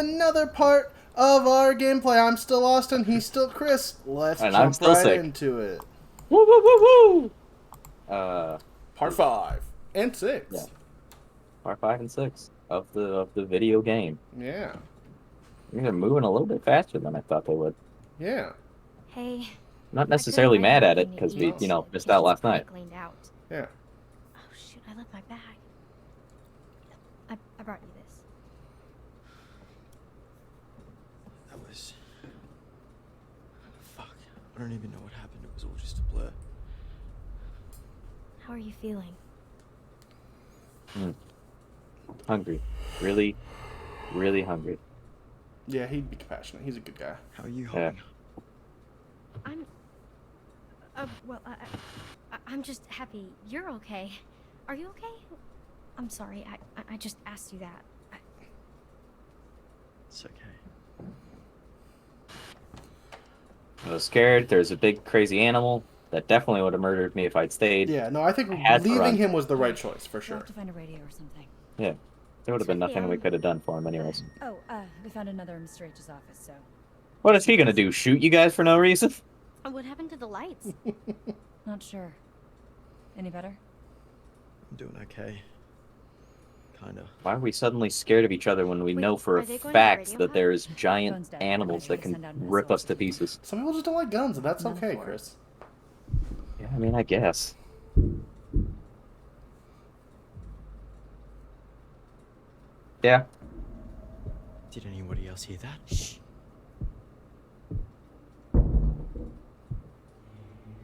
Another part of our gameplay. I'm still Austin, he's still Chris. Let's And I'm jump still right sick. into it. Woo woo woo woo! Part 5 and 6. Yeah, part 5 and 6 of the video game. Yeah. They're moving a little bit faster than I thought they would. Yeah. Hey, Not I couldn't necessarily find mad at everything it you because we, used. missed It's out just last pretty night. cleaned out. Yeah. Oh shoot, I left my bag. I brought you this. That was... Fuck. I don't even know what happened. It was all just a blur. How are you feeling? Hungry. Really, really hungry. Yeah, he'd be compassionate. He's a good guy. How are you Yeah. holding? I'm. Well, I'm just happy you're okay. Are you okay? I'm sorry. I just asked you that. It's okay. I was scared. There's a big crazy animal that definitely would have murdered me if I'd stayed. Yeah, no, I think I had to leaving run. him was the right choice, for We'll sure. have to find a radio or something. Yeah, there would have been It's nothing we okay, could have done for him anyways. We found another in Mr. H's office, so... What is he gonna do? Shoot you guys for no reason? What happened to the lights? Not sure. Any better? I'm doing okay. Kinda. Why are we suddenly scared of each other when we Wait, know for are a they going to fact radio that hub? there's Phone's giant dead. animals I that tried to send can out an rip SOS us to pieces? Some people just don't like guns, and that's None okay, for it. Chris. Yeah, I mean, I guess. Yeah. Did anybody else hear that? Shh.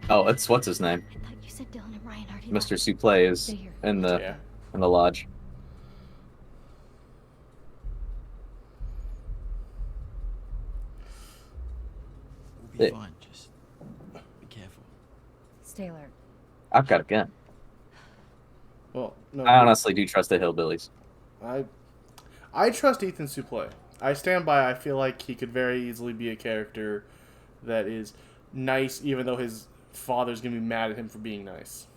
Oh, it's what's his name? I thought you said Dylan and Ryan already Mr. left. Suplee is Stay here. in the Yeah. lodge. We'll be Hey. fine. Just be careful. Stay alert. I've got a gun. Well, no. I honestly do trust the hillbillies. I trust Ethan Suplee. I stand by. I feel like he could very easily be a character that is nice, even though his father's gonna be mad at him for being nice.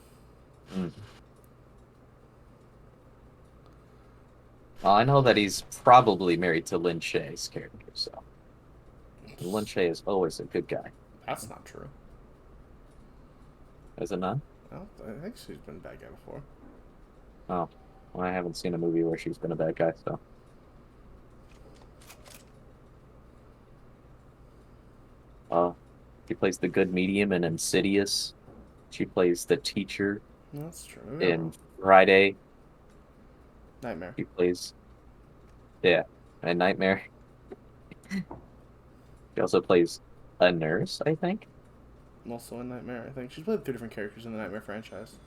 Well, I know that he's probably married to Lin Shaye's character, so Lin Shaye is always a good guy, That's not true. is it not? I think she's been a bad guy before. Oh, well, I haven't seen a movie where she's been a bad guy, so. She plays the good medium in Insidious. She plays the teacher That's true. in Friday. Nightmare. She plays, yeah, a Nightmare. She also plays a nurse, I think. Also in Nightmare, I think. She's played 3 different characters in the Nightmare franchise.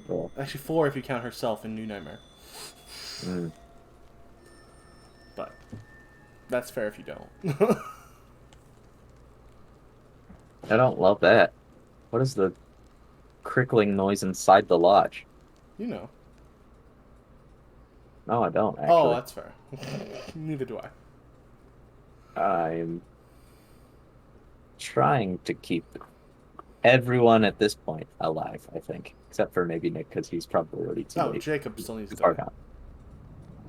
Cool. Actually, 4 if you count herself in New Nightmare. Mm. But that's fair if you don't. I don't love that. What is the crickling noise inside the lodge? You know. No, I don't, actually. Oh, that's fair. Neither do I. I'm trying to keep everyone at this point alive, I think. Except for maybe Nick, because he's probably already too Oh, late. Jacob still needs Too to far die. gone.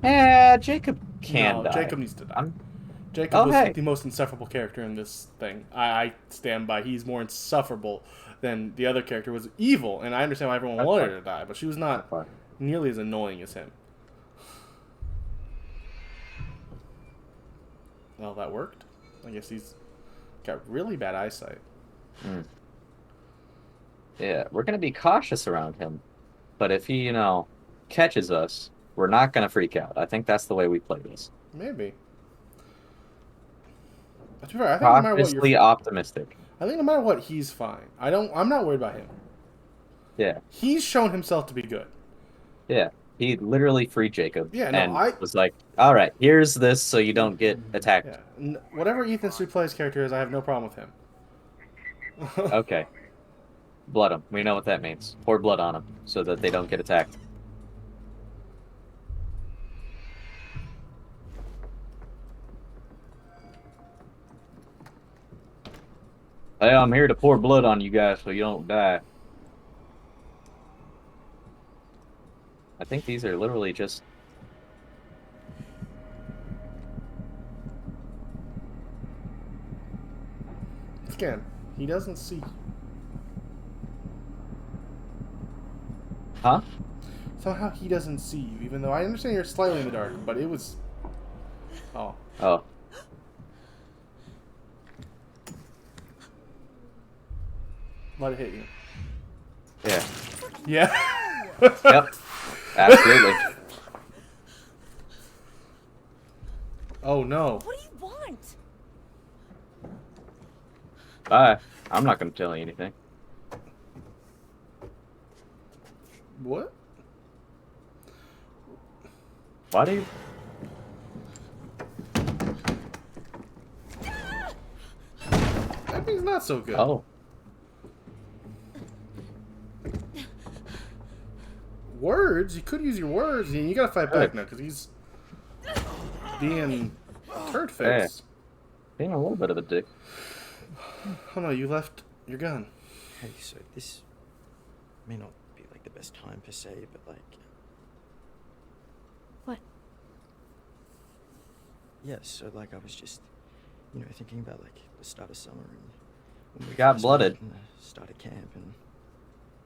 Yeah, Jacob can No, die. Jacob needs to die. I'm- Jacob Oh, was hey. the most insufferable character in this thing. I stand by. He's more insufferable than the other character was evil, and I understand why everyone That's wanted fine. her to die, but she was not Fine. nearly as annoying as him. Well, that worked. I guess he's got really bad eyesight. Yeah, we're gonna be cautious around him. But if he, catches us, we're not gonna freak out. I think that's the way we play this. Maybe. But to be fair, I think no matter what Cautiously you're, optimistic. I think no matter what, he's fine. I'm not worried about him. Yeah, He's shown himself to be good. yeah. He literally freed Jacob. Yeah, no, and I- was like, all right, here's this so you don't get attacked. Yeah. Whatever Ethan Suplee's character is, I have no problem with him. Okay. Blood him. We know what that means. Pour blood on him so that they don't get attacked. Hey, I'm here to pour blood on you guys so you don't die. I think these are literally just again, he doesn't see. Huh? Somehow he doesn't see you, even though I understand you're slightly in the dark, but it was... Oh. Oh. Let it hit you. Yeah. Yeah. Yep. Absolutely. Oh no. What do you want? Bye. I'm not going to tell you anything. What? Why do you... That means not so good. Oh. Words? You could use your words, and you gotta fight back now, because he's being turd face. Being a little bit of a dick. Oh no, you left your gun. Hey, so this may not be like the best time per se, but like, What? yeah. So like, I was just, thinking about like the start of summer and when we Got first blooded. met and the start of camp and.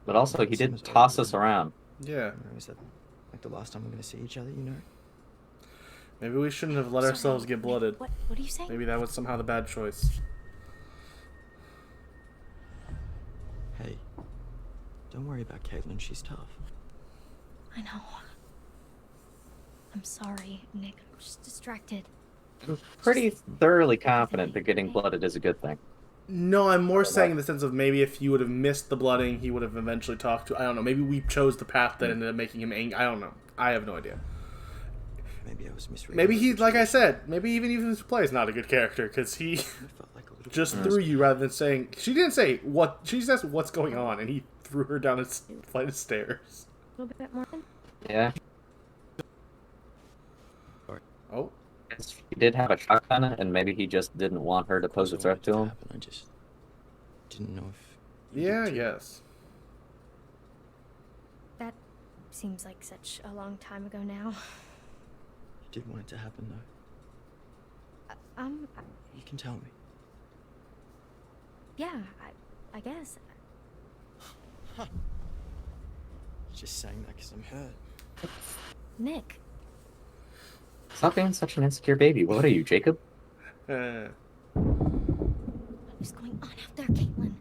But also, he did Summer's toss over, us around. Yeah. Is that like the last time we're gonna see each other? Maybe we shouldn't have let Sorry, ourselves get blooded. What are you saying? Maybe that was somehow the bad choice. Hey, don't worry about Caitlin. She's tough. I know. I'm sorry, Nick. I'm just distracted. I'm pretty thoroughly confident that getting blooded is a good thing. No, I'm more saying in the sense of maybe if he would have missed the blooding, he would have eventually talked to... I don't know. Maybe we chose the path that ended up making him angry. I don't know. I have no idea. Maybe I was misreading. Maybe the he, like I situation. said, maybe even his play is not a good character, because he It felt like a little just bit threw you rather than saying... She didn't say what... She just asked what's going on, and he threw her down a flight of stairs. A little bit more. Yeah. Oh. He did have a shotgun, and maybe he just didn't want her to pose a Also threat to wanted him. happen. I just didn't know if. you Yeah, did too. yes. That seems like such a long time ago now. You did want it to happen though. You can tell me. Yeah, I guess. You're just saying that because I'm hurt. Nick, Stop being such an insecure baby. What are you, Jacob? what is going on out there, Caitlin?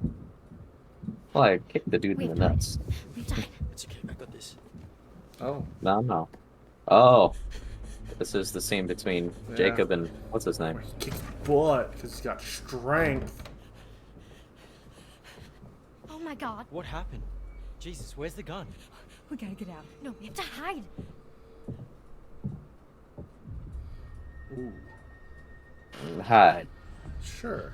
Well, I kicked the dude in the nuts. We've died. It's okay. I got this. Oh. No. Oh. This is the scene between Yeah. Jacob and... What's his name? Where he kicks butt, because he's got strength. Oh my god. What happened? Jesus, where's the gun? We gotta get out. No, we have to hide. Ooh. Hide. Sure.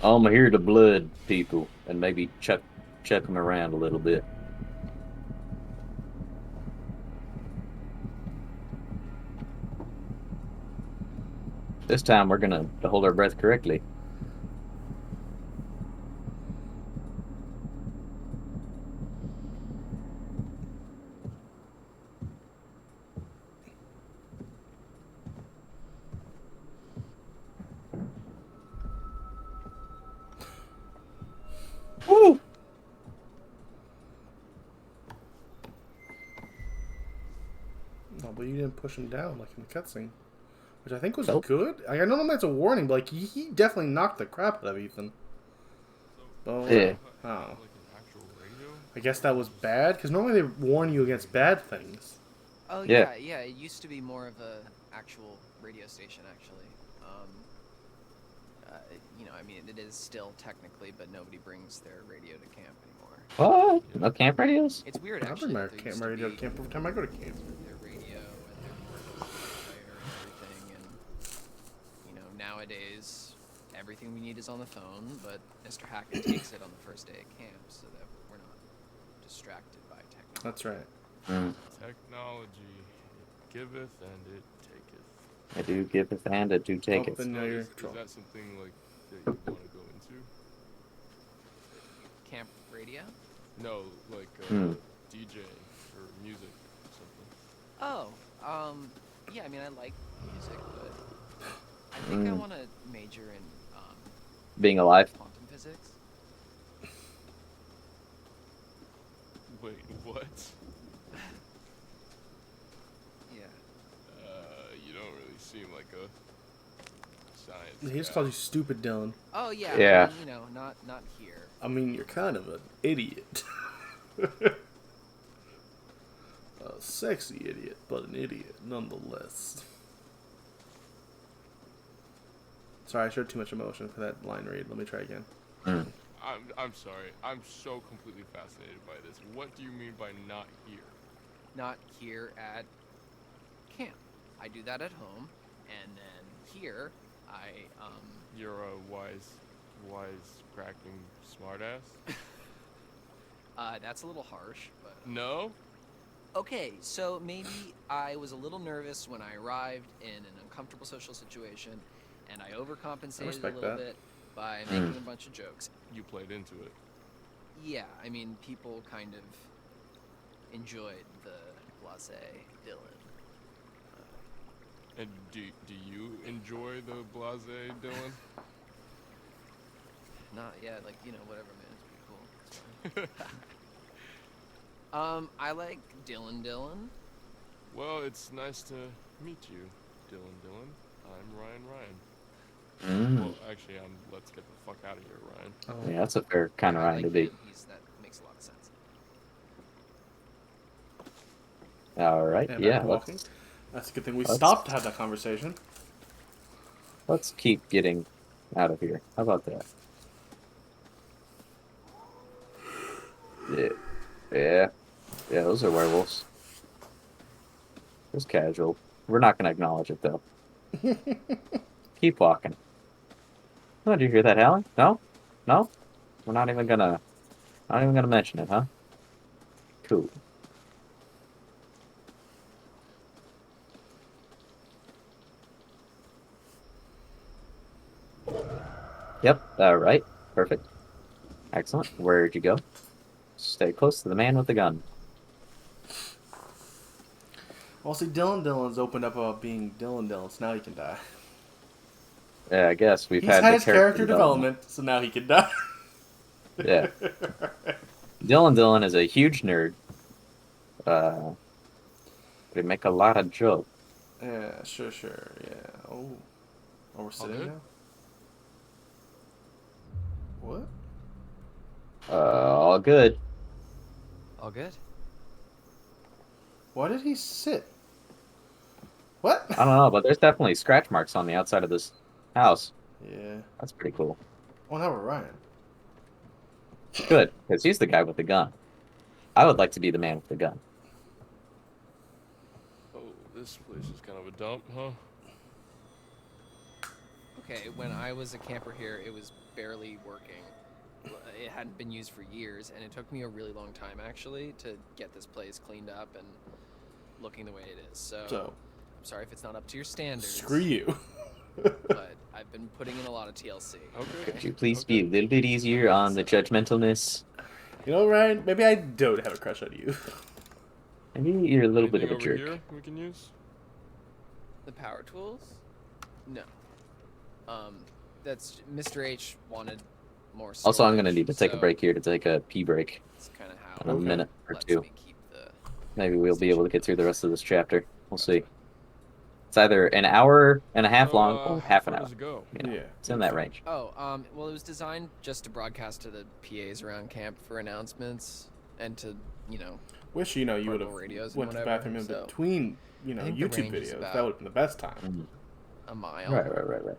I'm here to blood people and maybe chuck them around a little bit. This time we're gonna hold our breath correctly. Woo! No, but you didn't push him down like in the cutscene. Which I think was Nope. good. Like, I know that's a warning, but like he definitely knocked the crap out of Ethan. Oh, Yeah. oh. I guess that was bad, because normally they warn you against bad things. Oh Yeah. yeah, it used to be more of a actual radio station actually. I mean it is still technically, but nobody brings their radio to camp anymore. What? No camp radios? It's weird I actually. bring my that there used camp radio be to camp every time I go to camp. Their radio and their player and everything, and nowadays everything we need is on the phone, but Mr. Hackett takes it on the first day of camp so that we're not distracted by technology. That's right. Technology, it giveth and it taketh. I do giveth and I do take Oh, it. then now you're in Is control. that something like that you want to go into? Camp radio? No, like Hmm. DJing. or music or something. Oh, yeah. I mean, I like music, but I think I want to major in Being alive. quantum physics. Wait, what? Yeah. You don't really seem like a science He just guy. called you stupid, Dylan. Oh yeah. Yeah. I mean, not here. I mean, you're kind of an idiot. A sexy idiot, but an idiot nonetheless. Sorry, I showed too much emotion for that line read. Let me try again. I'm sorry. I'm so completely fascinated by this. What do you mean by not here? Not here at camp. I do that at home, and then here, You're a wise cracking smartass? that's a little harsh, but No? okay. So maybe I was a little nervous when I arrived in an uncomfortable social situation, and I overcompensated a respect little that. bit by making a bunch of jokes. You played into it. Yeah, I mean, people kind of enjoyed the blasé Dylan. And do you enjoy the blasé, Dylan? Not yet, like, whatever, man. It's pretty cool. I like Dylan. Well, it's nice to meet you, Dylan. I'm Ryan. Well, actually, let's get the fuck out of here, Ryan. Oh. Yeah, that's a fair kind of I Ryan like to be. him. That makes a lot of sense. All right. And Yeah. back walking. That's a good thing we let's- stopped to have that conversation. Let's keep getting out of here. How about that? Yeah. Those are werewolves. Just casual. We're not gonna acknowledge it though. Keep walking. Oh, did you hear that, Helen? No? We're not even gonna mention it, huh? Cool. Yep. All right. Perfect. Excellent. Where'd you go? Stay close to the man with the gun. Well, see, Dylan's opened up about being Dylan, so now he can die. Yeah, I guess we've He's had had the his character development, so now he can die. Yeah. Dylan is a huge nerd. They make a lot of jokes. Yeah, sure, yeah. Oh, we're sitting good? now? What? All good. All good? Why did he sit? What? I don't know, but there's definitely scratch marks on the outside of this house. Yeah. That's pretty cool. Well, now we're Ryan. Good, because he's the guy with the gun. I would like to be the man with the gun. Oh, this place is kind of a dump, huh? Okay, when I was a camper here, it was barely working. It hadn't been used for years, and it took me a really long time, actually, to get this place cleaned up and looking the way it is. So, I'm sorry if it's not up to your standards. Screw you. But I've been putting in a lot of TLC. Okay. Could you please be a little bit easier on the judgmentalness? You know, Ryan, maybe I don't have a crush on you. Maybe you're a little bit Anything of a over jerk. here we can use? The power tools? No. That's Mr. H wanted more storage. Also, I'm going to need to take a so break here to take a pee break It's kind of how in a Okay. minute or lets two. me keep the Maybe we'll be able to get through the rest of this chapter. We'll see. It's either an hour and a half long or half an How hour. does it go? You know, Yeah. it's in that range. Oh, well, it was designed just to broadcast to the PAs around camp for announcements and to, Wish, you would portable have radios and went to the whatever, bathroom in so between, I think the YouTube range is videos. about- That would have been the best time. a mile. Right.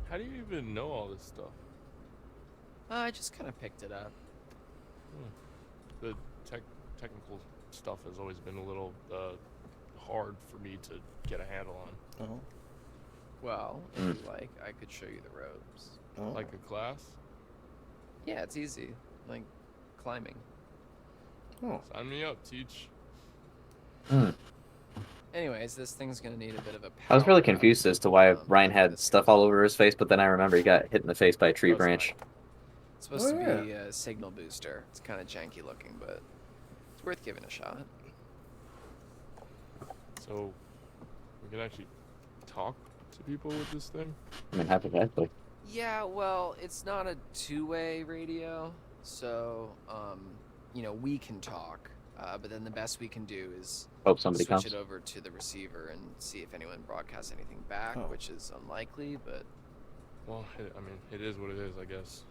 How do you even know all this stuff? I just kind of picked it up. The technical stuff has always been a little hard for me to get a handle on. Oh. Well, if you like, I could show you the ropes. Oh. Like a class? Yeah, it's easy. Like climbing. Oh. Sign me up, teach. Anyways, this thing's gonna need a bit of a I was really power up, confused as to why Ryan for had this stuff thing. all over his face, but then I remember he got hit in the face by a tree No, it's branch. fine. It's supposed to yeah. be a signal booster. It's kind of janky looking, but it's worth giving a shot. So, we can actually talk to people with this thing? I mean, hypothetically. Yeah, well, it's not a two-way radio, so, you know, we can talk, but then the best we can do is Hope somebody switch comes. it over to the receiver and see if anyone broadcasts anything back, which is unlikely, but... Well, I mean, it is what it is, I guess.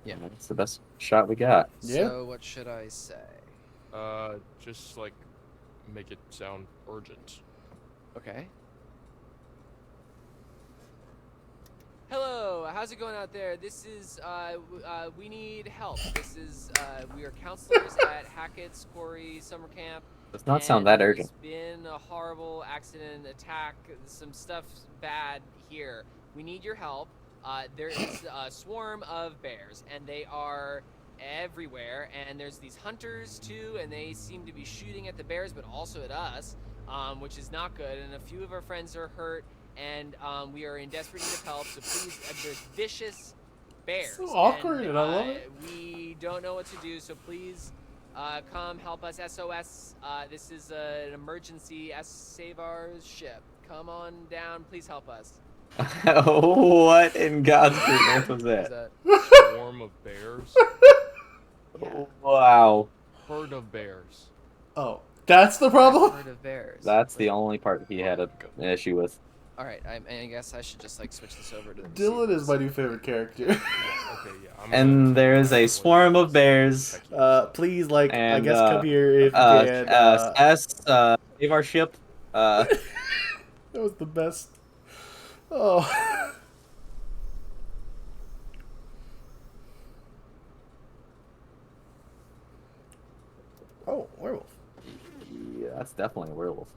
Yeah. It's the best shot we got. Yeah. So, what should I say? Just, like, make it sound urgent. Okay. Hello, how's it going out there? This is, we need help. This is, we are counselors at Hackett's Quarry Summer Camp. Does not sound that There's urgent. been a horrible accident, attack, some stuff bad here. We need your help. There is a swarm of bears, and they are everywhere, and there's these hunters too, and they seem to be shooting at the bears, but also at us, which is not good, and a few of our friends are hurt, and we are in desperate need of help, so please, there's vicious bears. So awkward, and I love it. We don't know what to do, so please come help us, SOS. This is an emergency, save our ship. Come on down, please help us. What in God's green earth was Is that? that Swarm of bears? Yeah. Wow. Herd of bears. Oh, that's the problem? herd of bears? That's the only part he had an issue with. Alright, I guess I should just like switch this over to the Dylan is receivers. my new favorite character. Okay, yeah. And there's a swarm of bears. Please, like, I And, guess come here if you can. Save our ship. That was the best. Oh. Oh, werewolf. Yeah, that's definitely a werewolf.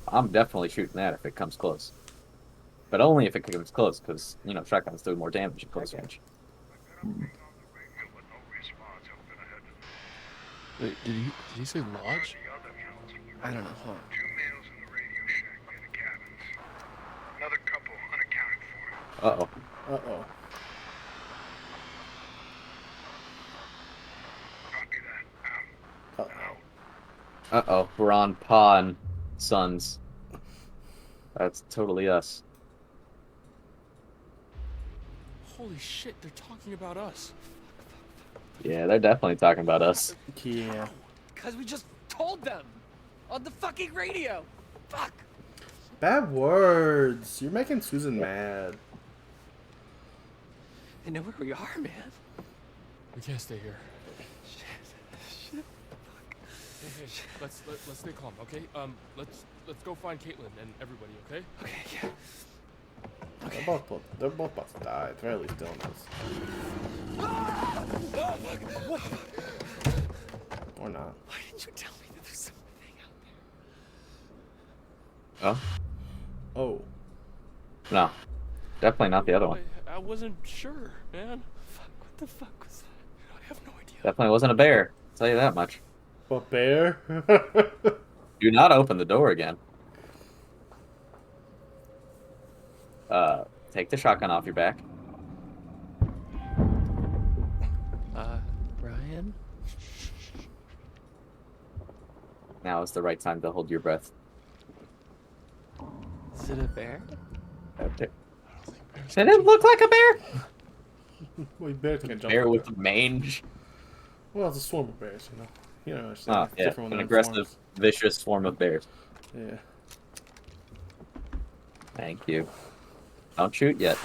I'm definitely shooting that if it comes close. But only if it comes close, because, you know, shotguns do more damage at close range. Wait, did he say lodge? I don't know, hold on. 2 males in the radio shack near the cabins. Another couple unaccounted for. Uh-oh. Uh-oh. Copy that. Out. Uh-oh. Uh-oh. We're on Pawn Sons. That's totally us. Holy shit, they're talking about us. Yeah, they're definitely talking about us. Yeah. Because we just told them on the fucking radio. Fuck. Bad words. You're making Susan mad. They know where we are, man. We can't stay here. Shit. Hey, let's stay calm, okay? Let's go find Caitlin and everybody, okay? Okay, yeah. They're both about to die. At the very least, Dylan is. Or not. Why didn't you tell me that there's something out there? Oh? Oh. No. Definitely not the other one. I wasn't sure, man. Fuck, what the fuck was that? I have no idea. Definitely wasn't a bear. I'll tell you that much. But bear? Do not open the door again. Take the shotgun off your back. Ryan? Now is the right time to hold your breath. Is it a bear? Okay. Did it look like a bear? Well, bears can jump. Bear over. with mange. Well, it's a swarm of bears, you know. You know, it's Oh, yeah. different when An they're aggressive, swarms. vicious swarm of bears. Yeah. Thank you. Don't shoot yet.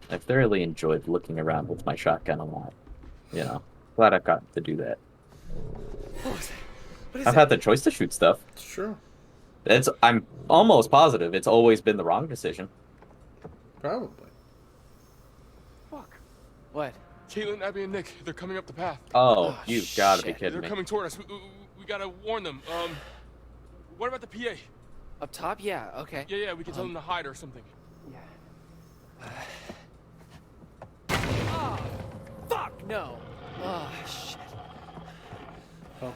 I thoroughly enjoyed looking around with my shotgun a lot. You know, glad I've gotten to do that. What was it? What is I've it? had the choice to shoot stuff. It's true. I'm almost positive it's always been the wrong decision. Probably. Fuck. What? Caitlin, Abby, and Nick, they're coming up the path. Oh, Oh, you've got to be shit. kidding They're me. coming toward us. We gotta warn them. What about the PA? Up top? Yeah, okay. Yeah, we can tell them to hide or something. Yeah. Oh, fuck, no. Oh, shit. Help.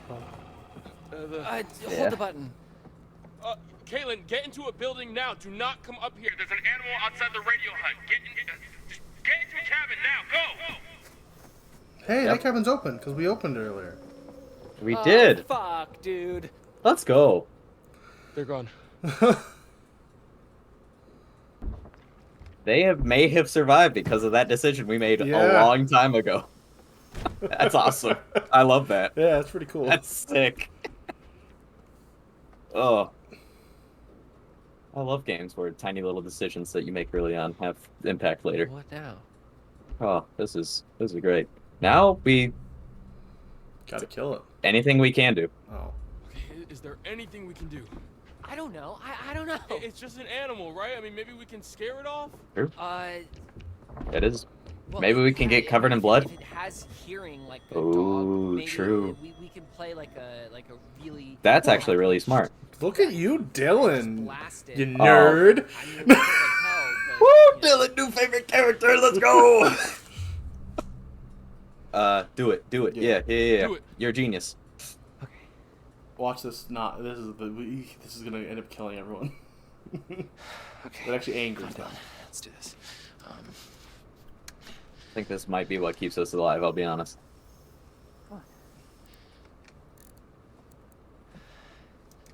Hold the button. Caitlin, get into a building now. Do not come up here. There's an animal outside the radio hut. Just get into a cabin now. Go! Hey, that cabin's open, because we opened earlier. We did. Fuck, dude. Let's go. They're gone. They may have survived because of that decision we made a long time ago. That's awesome. I love that. Yeah, that's pretty cool. That's sick. Oh. I love games where tiny little decisions that you make early on have impact later. What now? Oh, this is great. Now we Gotta kill it. anything we can do. Oh. Okay, is there anything we can do? I don't know. I don't know. It's just an animal, right? I mean, maybe we can scare it off? Sure. It is. Well, Maybe we can get covered in blood. If it has hearing like a Ooh, dog, maybe true. We can play like a really. That's actually really smart. Look at you, Dylan. Blast it. You nerd. I mean, it's like hell, but, Woo, you know. Dylan, new favorite character. Let's go. Do it. Yeah. Yeah. Do it. You're a genius. Okay. Watch this. This is gonna end up killing everyone. Okay. It actually angers them. Let's do this. I think this might be what keeps us alive. I'll be honest.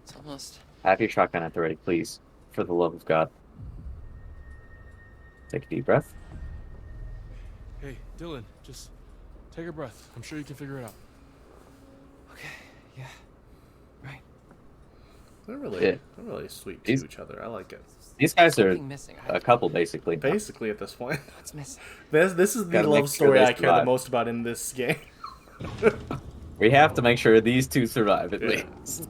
It's almost. Have your shotgun at the ready, please. For the love of God. Take a deep breath. Hey, Dylan, just take a breath. I'm sure you can figure it out. Okay. Yeah. Right. They're really sweet to These- each other. I like it. These guys are Something missing. a couple, basically. Basically, at this point, What's missing? this is the Gotta love make sure story they I care the survive. most about in this game. We have to make sure these two survive, at Yeah. least.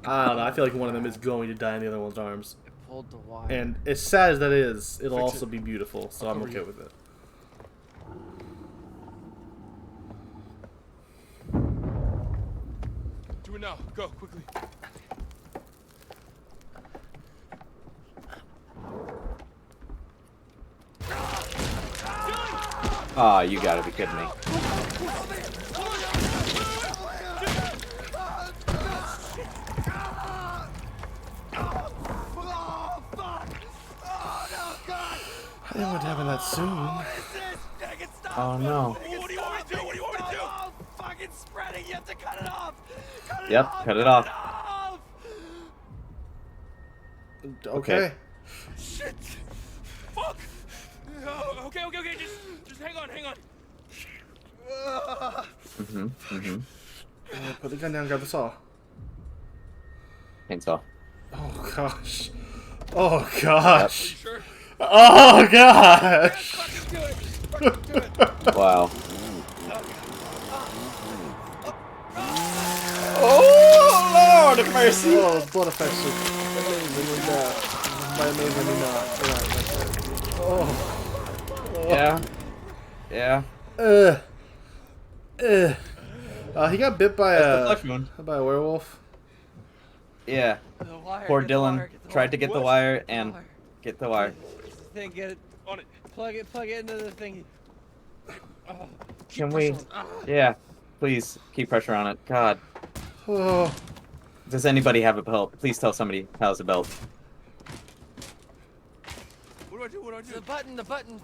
I don't know. I feel like one of them is going to die in the other one's arms. It pulled the wire. And as sad as that is, it'll Fix also it. be beautiful. So I'll I'm cover okay you. with it. Do it now. Go, quickly. Aw, you gotta be kidding me. I didn't want to happen that soon. Oh no. What do you want me to do? What do you want me to do? Fucking spreading, you have to cut it off! Yep, cut it off. Okay. Shit! Fuck! Okay. Just hang on. Put the gun down. Grab the saw. Chainsaw. Oh gosh. Oh Are you gosh. sure? Oh gosh. Fucking do it! Fucking do it! Wow. Oh, Lord of mercy! Oh, blood effects are amazingly bad. By amazingly not. Right, that's it. Oh. Yeah. He got bit by That's the a flesh wound. werewolf. Yeah. The wire, Poor get the Dylan wire, get the tried wire. to get the What? wire and get the wire. Thing, get it. On it. Plug it into the thingy. Can we? Yeah. Please keep pressure on it. God. Oh. Does anybody have a belt? Please tell somebody has a belt. What do I do? The button.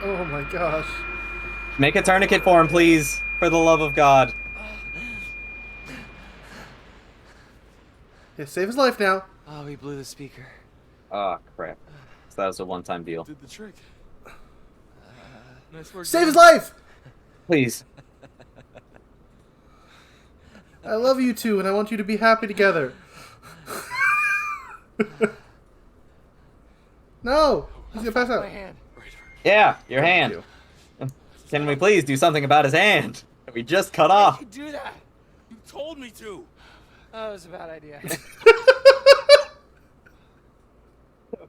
Oh my gosh. Make a tourniquet for him, please. For the love of God. Yeah, save his life now. Oh, we blew the speaker. Oh, crap. So that was a one-time deal. Did the trick. Nice work. Save his Dylan. life. Please. I love you two, and I want you to be happy together. No, he's gonna pass out. My hand. Yeah, your hand. you. Can we please do something about his hand? We just cut off. You do that. You told me to. Oh, it was a bad idea.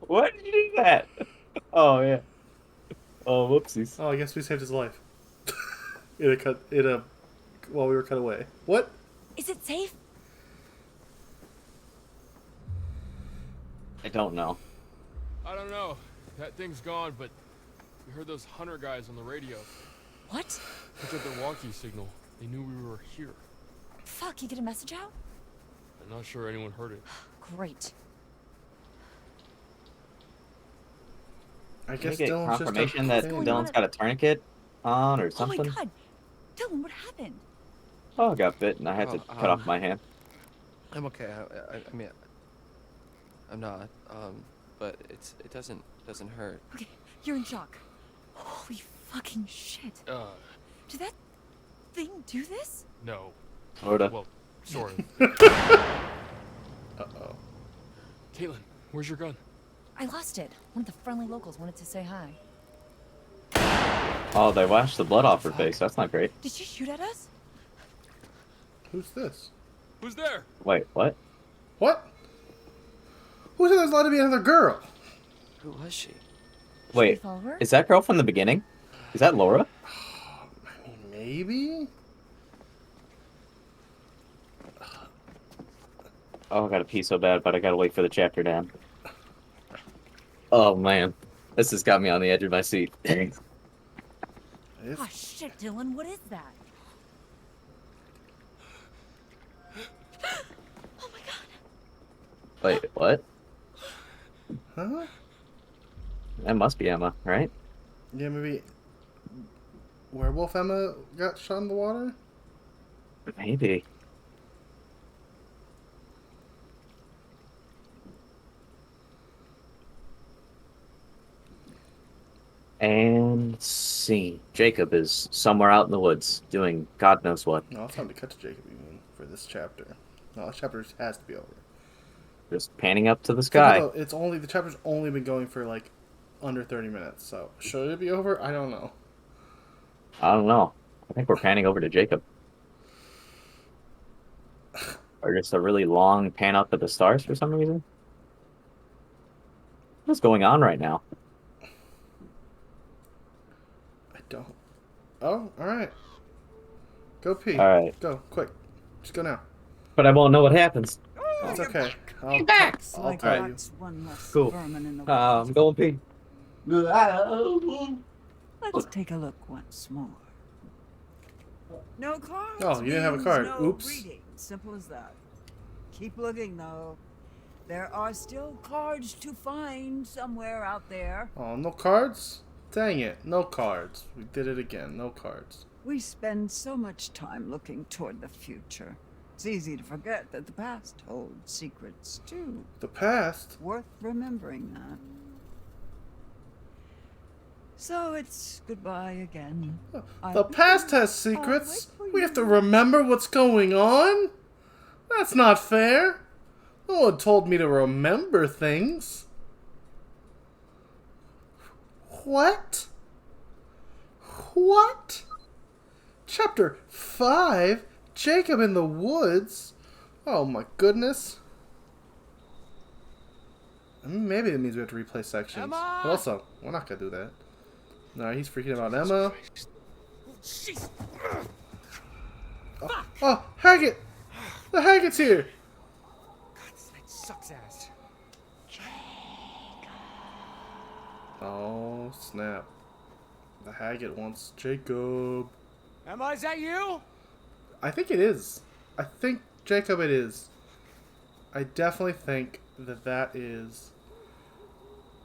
What did you do that? Oh, yeah. Oh, whoopsies. Oh, I guess we saved his life. While we were cut away. What? Is it safe? I don't know. I don't know. That thing's gone, but we heard those hunter guys on the radio. What? Picked up their walkie signal. They knew we were here. Fuck, you get a message out? I'm not sure anyone heard it. Great. I Can we guess get Dylan's just a confirmation that pin. Dylan's got a tourniquet on or Oh my something? god. Dylan, what happened? Oh, I got bit and I had to cut off my hand. I'm okay. I mean, I'm not. But it doesn't hurt. Okay, you're in shock. Holy fucking shit. Did that thing do this? No. Sorta. Well, sort of. Uh-oh. Caitlin, where's your gun? I lost it. One of the friendly locals wanted to say hi. Oh, they washed the blood off her face. That's not great. Did she shoot at us? Who's this? Who's there? Wait, what? What? Who said there's allowed to be another girl? Who was she? Wait, follow her? is that girl from the beginning? Is that Laura? I mean, maybe? Oh, I gotta pee so bad, but I gotta wait for the chapter to end. Oh man, this has got me on the edge of my seat. It's- Oh shit, Dylan, what is that? Oh my god. Wait, what? Huh? That must be Emma, right? Yeah, maybe Werewolf Emma got shot in the water? Maybe. And scene. Jacob is somewhere out in the woods doing God knows what. No, it's time to cut to Jacob even for this chapter. No, this chapter has to be over. Just panning up to the sky. No, the chapter's only been going for like under 30 minutes, so should it be over? I don't know. I don't know. I think we're panning over to Jacob. Or just a really long pan up at the stars for some reason. What's going on right now? I don't. Oh, alright. Go pee. Alright. Go, quick. Just go now. But I won't know what happens. It's okay. I'll I'll Like tell you. that's one less Cool. vermin in the I'm going pee. Let's take a look once more. No cards. Oh, you didn't have a means card. No Oops. reading. Simple as that. Keep looking though. There are still cards to find somewhere out there. Oh, no cards? Dang it. No cards. We did it again. No cards. We spend so much time looking toward the future. It's easy to forget that the past holds secrets too. The past? Worth remembering that. So it's goodbye again. The past has secrets. We have to remember what's going on? That's not fair. No one told me to remember things. What? What? Chapter 5? Jacob in the woods? Oh my goodness. Maybe it means we have to replay sections. Emma! But also, we're not gonna do that. No, he's freaking about Emma. Oh, Haggett! The Haggett's here! That sucks ass. Oh, snap. The Haggett wants Jacob. Emma, is that you? I think it is. I think, Jacob, it is. I definitely think that is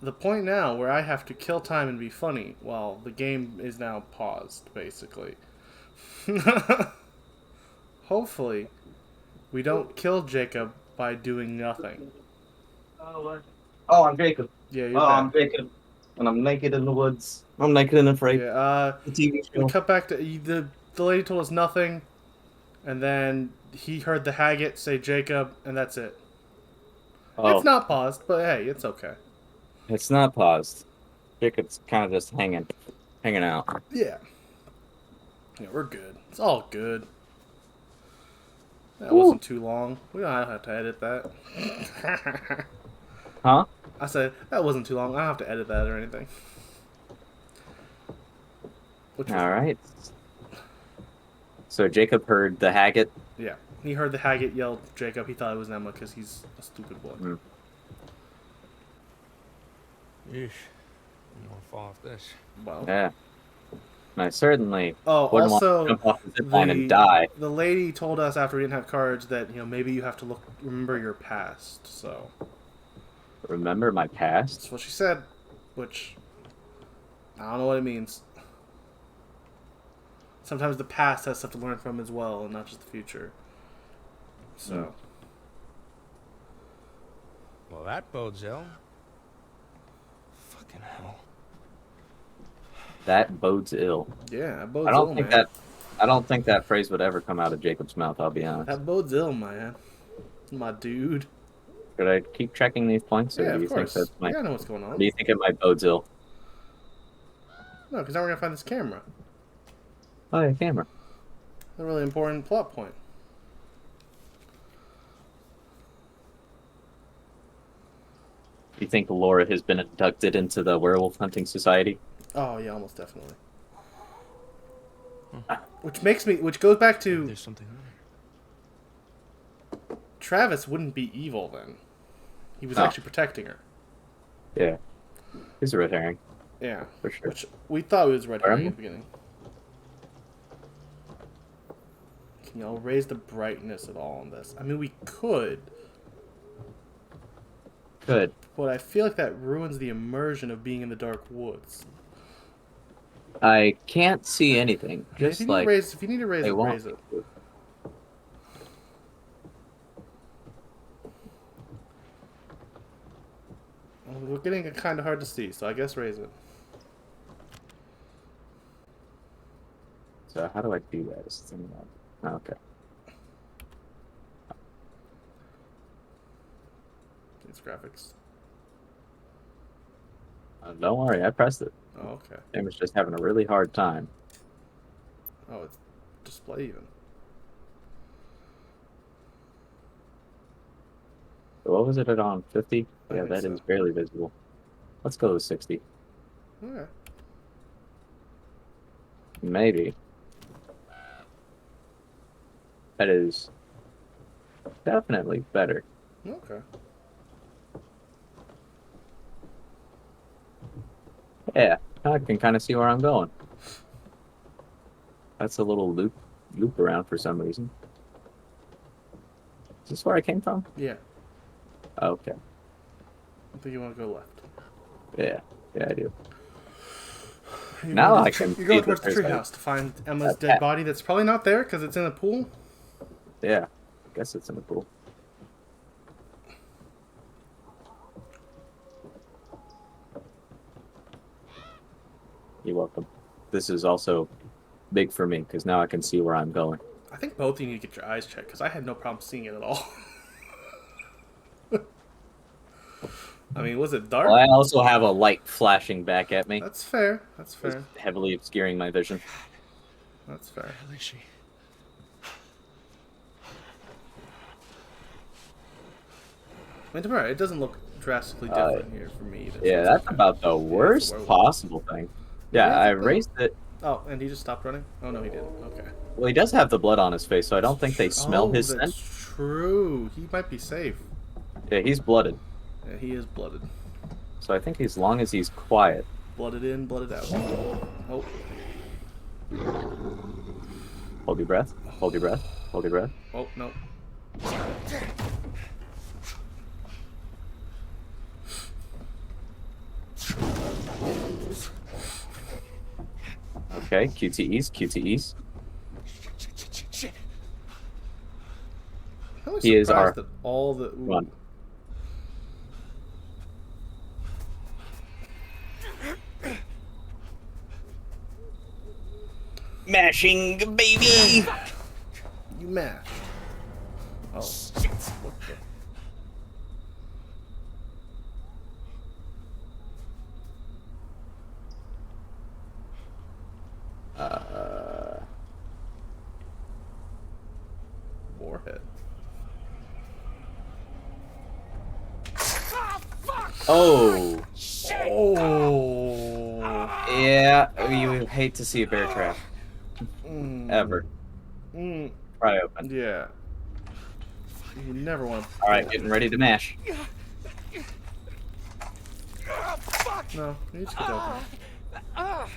the point now where I have to kill time and be funny while the game is now paused, basically. Hopefully, we don't kill Jacob by doing nothing. Oh, I'm Jacob. Yeah, you're I'm back. Jacob. And I'm naked in the woods. I'm naked and afraid. Yeah, The TV show. we cut back to the lady told us nothing, and then he heard the Haggett say Jacob, and that's it. Oh, It's not paused, but hey, it's okay. it's not paused. Jacob's kind of just hanging out. Yeah. Yeah, we're good. It's all good. That Woo. wasn't too long. We don't have to edit that. Huh? I said, that wasn't too long. I don't have to edit that or anything. Which was, All right. So Jacob heard the Haggett. Yeah. He heard the Haggett yell Jacob. He thought it was Emma because he's a stupid boy. Mm. Yeesh. I don't want to fall off this. Well, Yeah. And I certainly Oh, wouldn't want to also, jump off the zip line and die. the lady told us after we didn't have cards that maybe you have to remember your past. So Remember my past? that's what she said, which I don't know what it means. Sometimes the past has stuff to learn from as well, and not just the future. So. Well, that bodes ill. Fucking hell. That bodes ill. Yeah, that bodes I don't ill, think man. I don't think that phrase would ever come out of Jacob's mouth, I'll be honest. That bodes ill, man. My dude. Should I keep checking these points, or Yeah, do of you think course. that's Yeah, I know what's going on. do you think it might bode ill? No, because now we're going to find this camera. Oh, yeah, camera. A really important plot point. You think Laura has been inducted into the werewolf hunting society? Oh, yeah, almost definitely. Which goes back to There's something there. Travis wouldn't be evil then. He was No. actually protecting her. Yeah. He's a red herring, Yeah. for sure. Which we thought it was red herring Pardon? at the beginning. Can y'all raise the brightness at all on this? I mean, we could, Good. but I feel like that ruins the immersion of being in the dark woods. I can't see anything. If Just you need like to raise, if you need to raise they it, want raise it. me to. Well, we're getting it kind of hard to see, so I guess raise it. So how do I do that? Is the thing about- oh, okay. It's graphics. Don't worry, I pressed it. Oh, okay. It was just having a really hard time. Oh, it's display even. So what was it at on 50? I Yeah, think that so. is barely visible. Let's go with 60. Okay. Maybe. That is definitely better. Okay. Yeah, I can kind of see where I'm going. That's a little loop around for some reason. Is this where I came from? Yeah. Okay. I think you want to go left. Yeah, I do. You're Now going I to can You're going see towards that the there's treehouse to find Emma's a dead path. body that's probably not there because it's in a pool. Yeah, I guess it's in the pool. You're welcome. This is also big for me because now I can see where I'm going. I think both of you need to get your eyes checked because I had no problem seeing it at all. I mean, was it dark? Well, I also have a light flashing back at me, That's fair. That's it's fair. heavily obscuring my vision. That's fair. Where is she? I mean, to be right, it doesn't look drastically different here for me. Either, so Yeah, it's that's okay. about the worst werewolf. possible thing. Yeah, Raise I it, though. raised it. Oh, and he just stopped running? Oh, no, he didn't. Okay. Well, he does have the blood on his face, so I don't think they smell his that's scent. true. He might be safe. Yeah, he's blooded. Yeah, he is blooded. So I think as long as he's quiet. Blooded in, blooded out. Oh, Hold your breath. Hold your breath. Hold your breath. oh, no. Okay, QTEs, QTEs. Shit. I was He is surprised our- that all the... Ooh. Run. Mashing, baby! You mad. Oh. What the... Warhead. Oh! Oh! Yeah, you hate to see a bear trap. Mm. Ever. Mm. Pry open. Yeah. You never want to... Alright, getting ready to mash. No, you just get open.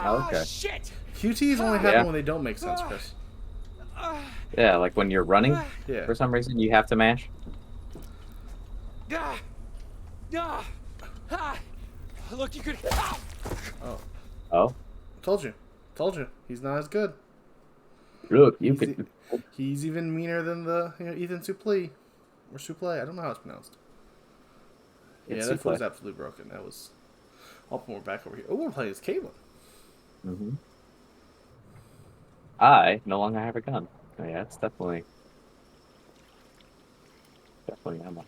Okay. Shit! QTs only happen Yeah. when they don't make sense, Chris. Yeah, like when you're running, Yeah. for some reason, you have to mash. Look, you could. Oh. Oh, Told you. He's not as good. look, you He's, could. he's even meaner than the Ethan Suplee. Or Suplee. I don't know how it's pronounced. It's Yeah, that fool Suplee. was absolutely broken. That was... I'll put more back over here. Oh, we're playing as Caitlyn. Mm-hmm. I no longer have a gun. Oh, yeah, it's definitely ammo.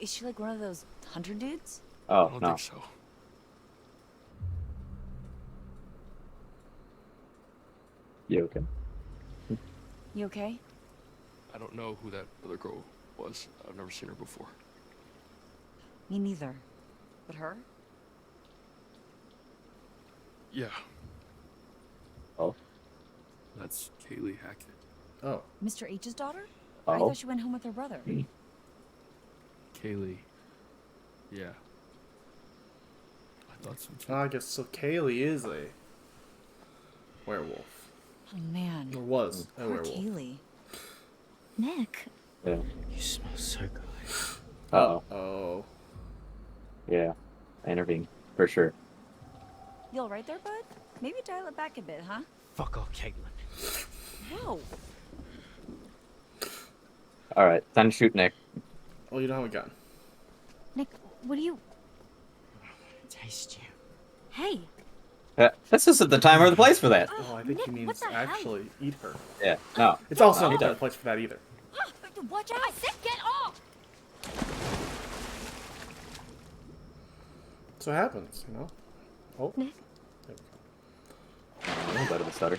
Is she like one of those hunter dudes? I Oh don't no. think so. You okay? You okay? I don't know who that other girl was. I've never seen her before. Me neither. But her? Yeah, Oh. that's Kaylee Hackett. Oh. Mr. H's daughter? I Oh. thought she went home with her brother. Kaylee. Yeah. I thought so too. I guess so. Kaylee is a werewolf. Oh man. Or was a Poor werewolf. Kaylee. Nick, Yeah. You smell so good. Oh. Oh. Yeah. I intervened for sure. You alright there, bud? Maybe dial it back a bit, huh? Fuck off, Caitlin. Whoa. All right, time to shoot Nick. Oh, you don't have a gun. Nick, what do you... Taste you. Hey, This isn't the time or the place for that. Oh, I think he Nick, what means the hell? actually eat her. Yeah. No. It's also No, not he the does. place for that either. Watch out! I said get off! So it happens, you know? Oh. Nick? There we A little bit of a stutter.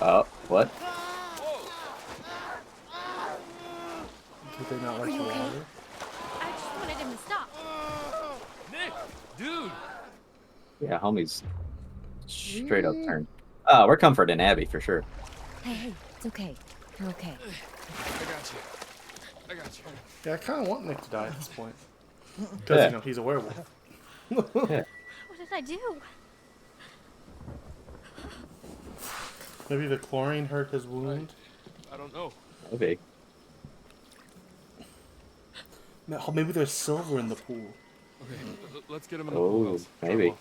Oh, what? go. Did they not like Are you the okay? water? I just wanted him to stop. Nick, dude. Yeah, homie's straight up turned. Oh, we're comforting Abby for sure. Hey, it's okay. You're okay. I got you. Yeah, I kind of want Nick to die at this point. Because, you know, he's a werewolf. Yeah. What did I do? Maybe the chlorine hurt his wound. I don't know. Maybe. Maybe there's silver in the pool. Okay, let's get him in the pool Oh, house. maybe.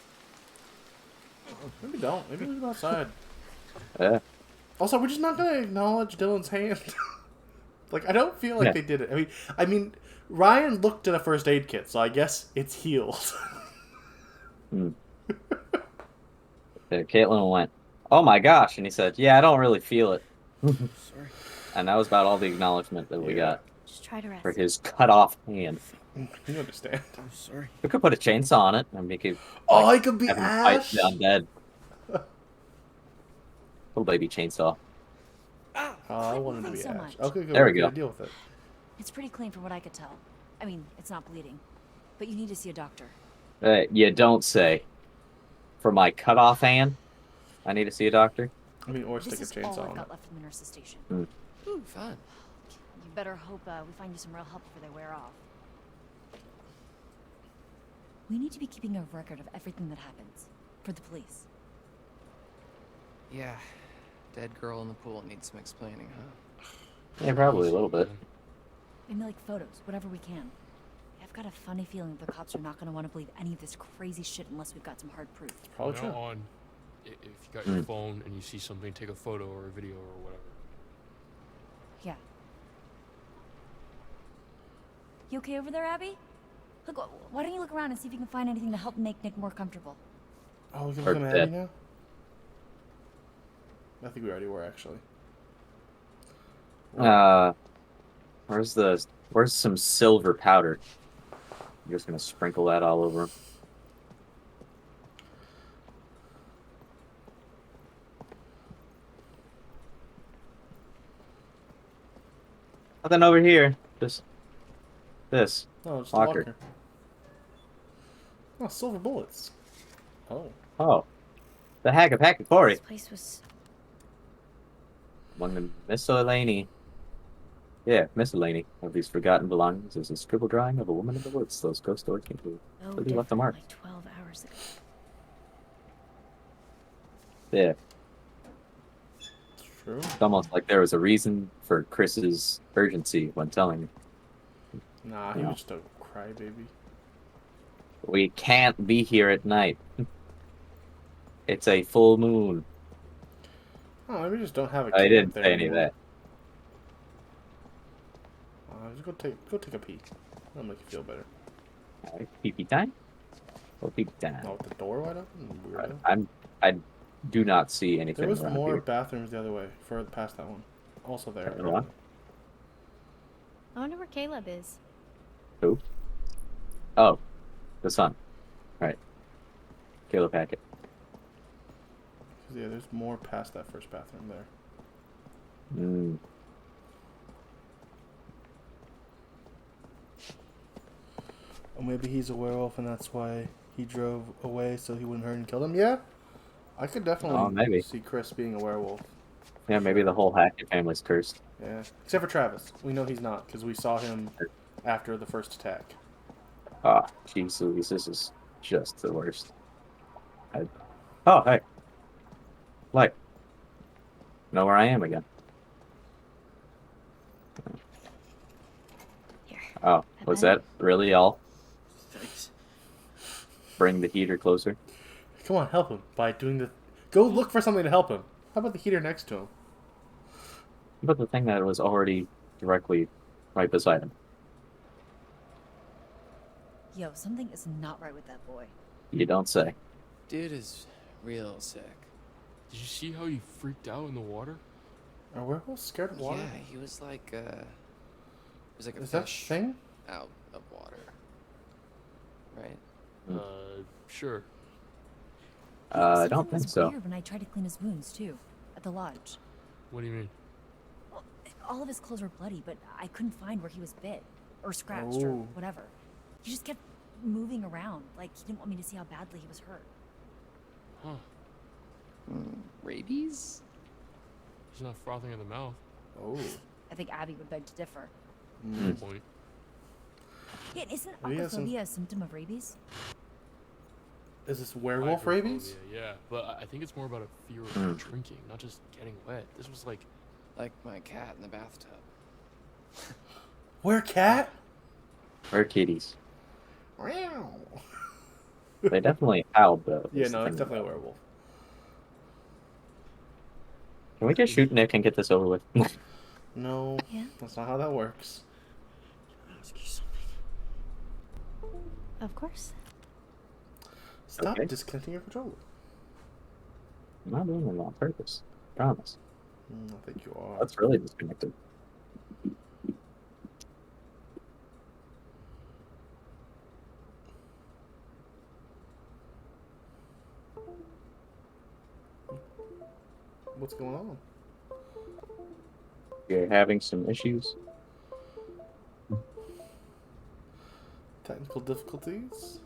Maybe don't. Maybe leave him outside. Yeah. Also, we're just not going to acknowledge Dylan's hand. Like, I don't feel like Yeah. they did it. I mean, Ryan looked at a first aid kit, so I guess it's healed. Yeah, Caitlin went, "Oh my gosh," and he said, "Yeah, I don't really feel it." Sorry. And that was about all the acknowledgement that we got Just try to rest. for his cut off hand. You understand. I'm sorry. We could put a chainsaw on it and make it. Oh, he could be Have him fight Ash. the undead. Little baby chainsaw. Oh, I wanted to be Thanks so Ash. much. Okay, good. There we Okay, go. Deal with it. It's pretty clean from what I could tell. I mean, it's not bleeding. But you need to see a doctor. You don't say. For my cut off hand, I need to see a doctor. I mean, or stick This a is all chainsaw I've on it. got left from the nurse's station. Ooh, fun. You better hope we find you some real help before they wear off. We need to be keeping a record of everything that happens. For the police. Yeah. Dead girl in the pool needs some explaining, huh? Yeah, probably a little bit. Maybe like photos, whatever we can. I've got a funny feeling the cops are not going to want to believe any of this crazy shit unless we've got some hard proof. Probably From true. now on, if you got your phone and you see something, take a photo or a video or whatever. Yeah. You okay over there, Abby? Look, why don't you look around and see if you can find anything to help make Nick more comfortable? Oh, we can Or look at dead. Abby now? I think we already were, actually. Where's some silver powder? I'm just gonna sprinkle that all over him. Nothing over here. Just this. No, just Walker. a walker. Oh, silver bullets. Oh. Oh, the hack of Quarry. This place was... Among the miscellany. Yeah, miscellany of these forgotten belongings is a scribble drawing of a woman in the woods. Those ghost stories can do. So Clearly left a different, mark. like 12 hours ago. Yeah, True. it's almost like there was a reason for Chris's urgency when telling me. Nah, You he know. was just a crybaby. We can't be here at night. It's a full moon. Oh, maybe just don't have a I camp didn't there say any of anymore. that. Just go take a pee. That'll make you feel better. All right, pee time. Or pee time. Oh, with the door wide open? Weirdo. I do not see anything There was around more here. bathrooms the other way, further past that one. Also there. That one? I wonder where Caleb is. Who? Oh, the sun. Right. Caleb Hackett. Yeah, there's more past that first bathroom there. Mm. Or maybe he's a werewolf and that's why he drove away so he wouldn't hurt and kill him. Yeah, I could definitely Maybe. see Chris being a werewolf. Yeah, maybe the whole Hackett family's cursed. Yeah, except for Travis. We know he's not because we saw him after the first attack. Ah, jeez Louise, this is just the worst. Oh, hey. Like, know where I am again. Here. Oh, was that really all? Thanks. Bring the heater closer. Come on, help him by doing the. Go look for something to help him. How about the heater next to him? But the thing that was already directly right beside him. Yo, something is not right with that boy. You don't say. Dude is real sick. Did you see how he freaked out in the water? Are werewolves scared of water? Yeah, he was like it was like a Is that a fish thing? out of water. Right? Sure. I don't Something think was so. weird when I tried to clean his wounds too, at the lodge. What do you mean? Well, all of his clothes were bloody, but I couldn't find where he was bit or scratched or Oh. whatever. He just kept moving around, like he didn't want me to see how badly he was hurt. Huh. Rabies? He's not frothing at the mouth. Oh. I think Abby would beg to differ. Good point. Yeah, isn't Maybe he has some- aquaphobia a symptom of rabies? Is this werewolf rabies? Hydrophobia, yeah, but I think it's more about a fear of Mm. drinking, not just getting wet. This was like, Like my cat in the bathtub. Where cat? Or kitties. Meow. They definitely howled though. Yeah, is the no, it's thing. definitely a werewolf. Can we just shoot Nick and get this over with? No, Yeah. that's not how that works. Can I ask you something? Of course. Stop Okay. disconnecting your controller. I'm not doing it on purpose. Promise. I think you are. That's really disconnected. What's going on? You're having some issues. Technical difficulties?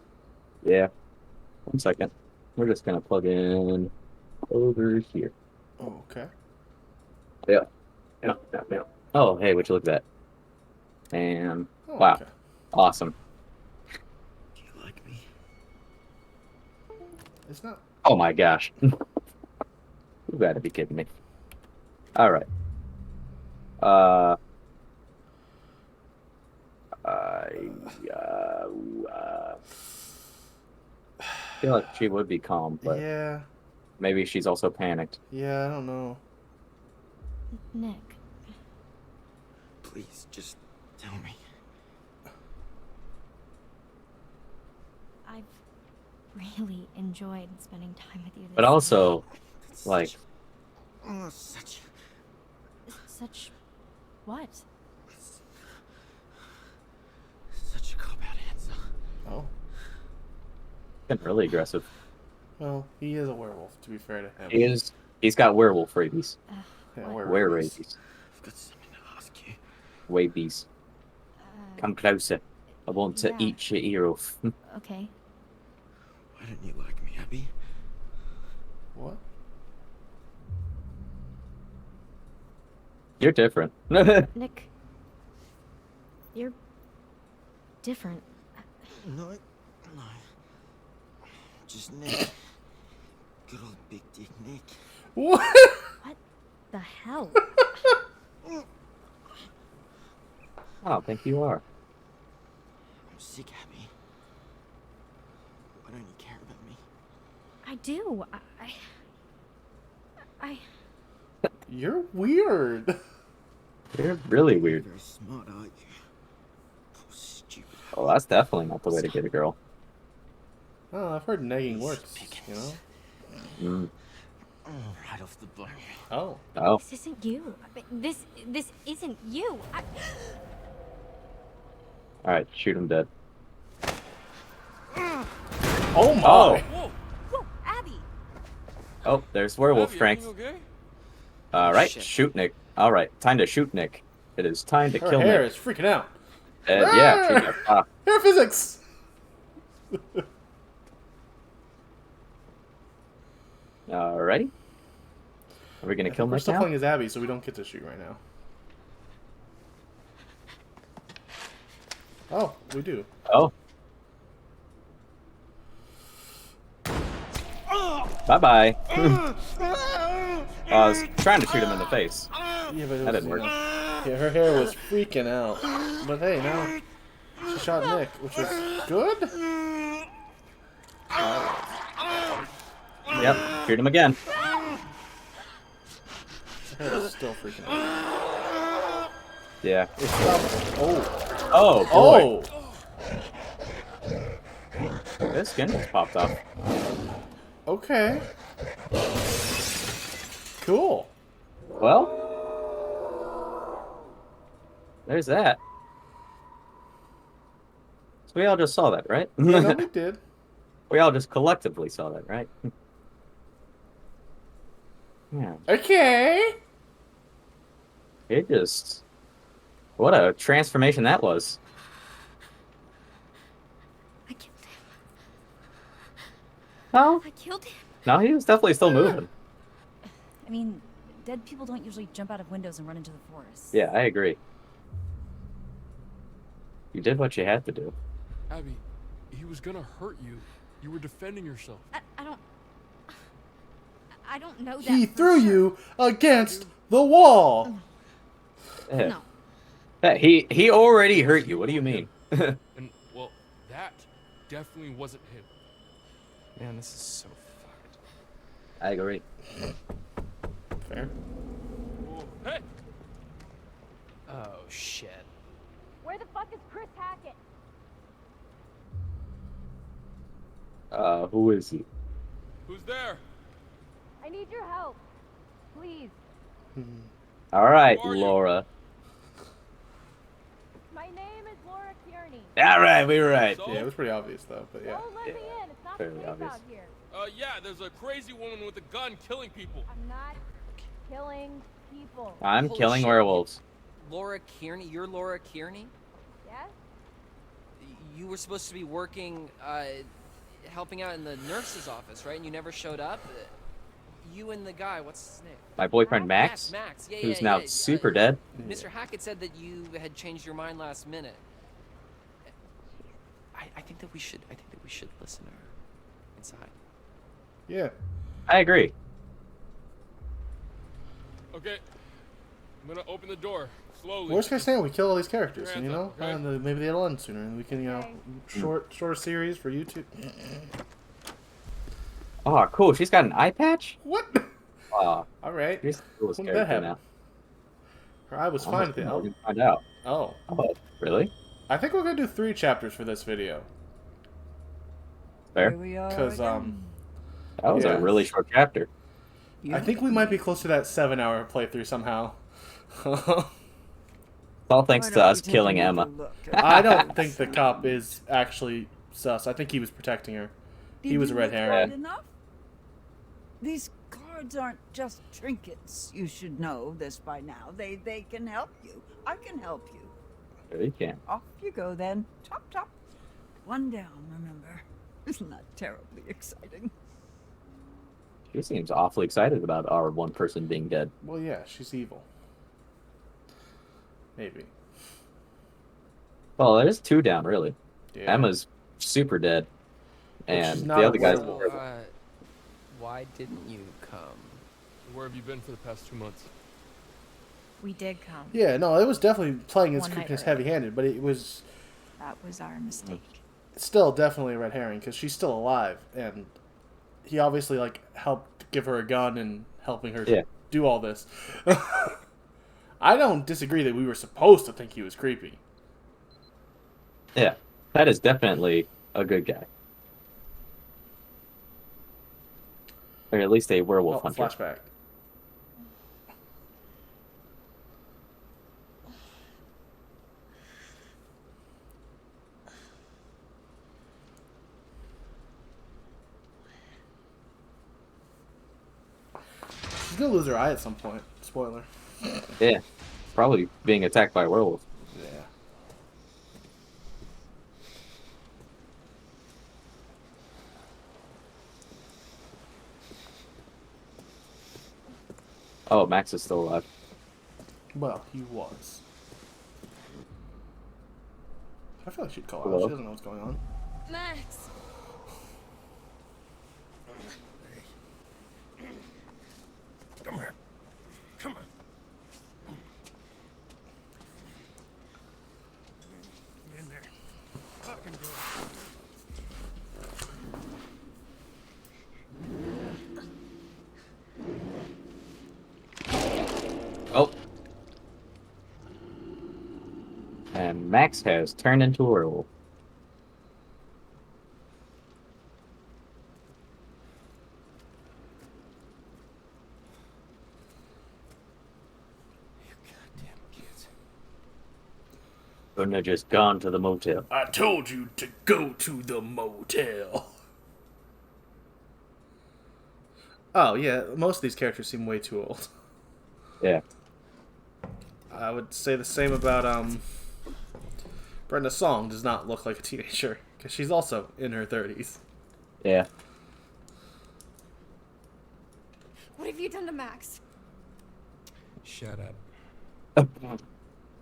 Yeah. 1 second. We're just gonna plug in over here. Oh, okay. Yeah. Oh, hey, would you look at that? And Oh, wow, okay. awesome. Do you like me? It's not. Oh my gosh. You gotta be kidding me. All right. I feel like she would be calm, but Yeah, maybe she's also panicked. yeah, I don't know. Nick. Please, just tell me. I've really enjoyed spending time with you this But also, That's like, such, oh, such Such what? such a cop out answer. Oh, been really aggressive. well, he is a werewolf. To be fair to him, He's got werewolf rabies. Yeah, What? Were rabies. I've got something to ask you. Rabies. Come closer. I want to yeah. eat your ear off. Okay. Why don't you like me, Abby? What? You're different. Nick, You're different. No, no. Just Nick. Good old big dick Nick. What? What the hell? I don't think you are. I'm sick, Abby. Why don't you care about me? I do. I You're weird. You're really weird. Very smart, aren't you? Poor stupid. Oh, that's definitely not the way to get a girl. Oh, I've heard negging works, you know? Mm. Right off the bone. Oh. Oh. This isn't you. This isn't you. Alright, shoot him dead. Oh my! Oh! Whoa, Abby! Oh, there's werewolf Abby, strength. everything okay? Alright, Shit. shoot Nick. Alright, time to shoot Nick. It is time to Her kill hair Nick. is freaking out. Yeah, shoot Nick. Ah, Hair physics! alrighty. Are we gonna kill We're Nick still now? playing as Abby, so we don't get to shoot right now. Oh, we do. Oh. Bye-bye. I was trying to shoot him in the face. Yeah, but it That was, didn't work. Yeah, her hair was freaking out. But hey, now she shot Nick, which is good. Yep, shoot him again. Her hair is still freaking out. Yeah. It stopped. Oh. Oh, boy. Oh. His skin just popped off. Okay. Cool. Well, there's that. So we all just saw that, right? Yeah, no, we did. We all just collectively saw that, right? Yeah. Okay. It just... What a transformation that was. I killed him. Oh? I killed him. No, he was definitely still moving. I mean, dead people don't usually jump out of windows and run into the forest. Yeah, I agree. You did what you had to do. Abby, he was gonna hurt you. You were defending yourself. I don't know that. He for threw sure. you against the wall. Yeah. No. Hey, he already hurt you. What do you mean? And, well, that definitely wasn't him. Man, this is so fucked. I agree. Fair. Oh, hey! Oh shit. Where the fuck is Chris Hackett? Who is he? Who's there? I need your help. Please. Alright, Who are you? Laura. My name is Laura Kearney. Alright, we were right. So? Yeah, it was pretty obvious though, but yeah. Don't let me in. It's not fairly safe obvious. out here. Yeah, there's a crazy woman with a gun killing people. I'm not killing people. I'm Holy killing shit. werewolves. Laura Kearney? You're Laura Kearney? Yes? You were supposed to be working, helping out in the nurse's office, right? And you never showed up? You and the guy, what's his name? My boyfriend Max. Max, Max. Yeah, who's yeah, now yeah. super dead. Mr. Hackett said that you had changed your mind last minute. I think that we should listen to her inside. Yeah. I agree. Okay, I'm gonna open the door slowly. Worst case scenario, we kill all these characters, and, you know, Okay. maybe they'll end sooner, and we can, you know, short series for YouTube. Oh, cool. She's got an eye patch? What? Oh, All right. she's the coolest When did that character happen? now. Her eye was fine at the We're end. gonna find out. Oh. Oh, really? I think we're gonna do 3 chapters for this video. Fair. Here we are Because, again. That was yeah. a really short chapter. I think we might be close to that 7-hour playthrough somehow. All thanks Why to don't us we take killing another Emma. look at I don't think the cop is actually sus. I think he was protecting her. Did He was a you red look herring. hard enough? These cards aren't just trinkets. You should know this by now. They can help you. I can help you. Sure you can. Off you go then. Chop chop. One down, remember. Isn't that terribly exciting? She seems awfully excited about our one person being dead. Well, yeah, she's evil. Maybe. Well, there's 2 down, really. Yeah. Emma's super dead. But she's And not the a other guy's werewolf. terrible. Why didn't you come? Where have you been for the past 2 months? We did come. Yeah, no, it was definitely playing its One night creepiness early. heavy-handed, but it was That was our mistake. still definitely a red herring because she's still alive, and he obviously like helped give her a gun and helping her Yeah. do all this. I don't disagree that we were supposed to think he was creepy. Yeah. That is definitely a good guy. Or at least a werewolf hunter. Flashback. She's gonna lose her eye at some point. Spoiler. Yeah. Probably being attacked by a werewolf. Yeah. Oh, Max is still alive. Well, he was. I feel like she'd call out. Hello? She doesn't know what's going on. Max. Come here. Come on. Get in there. Fucking go. Oh. And Max has turned into a werewolf. You goddamn kids. Couldn't have just gone to the motel. I told you to go to the motel. Oh, yeah, most of these characters seem way too old. Yeah. I would say the same about, Brenda Song does not look like a teenager, because she's also in her 30s. Yeah. What have you done to Max? Shut up.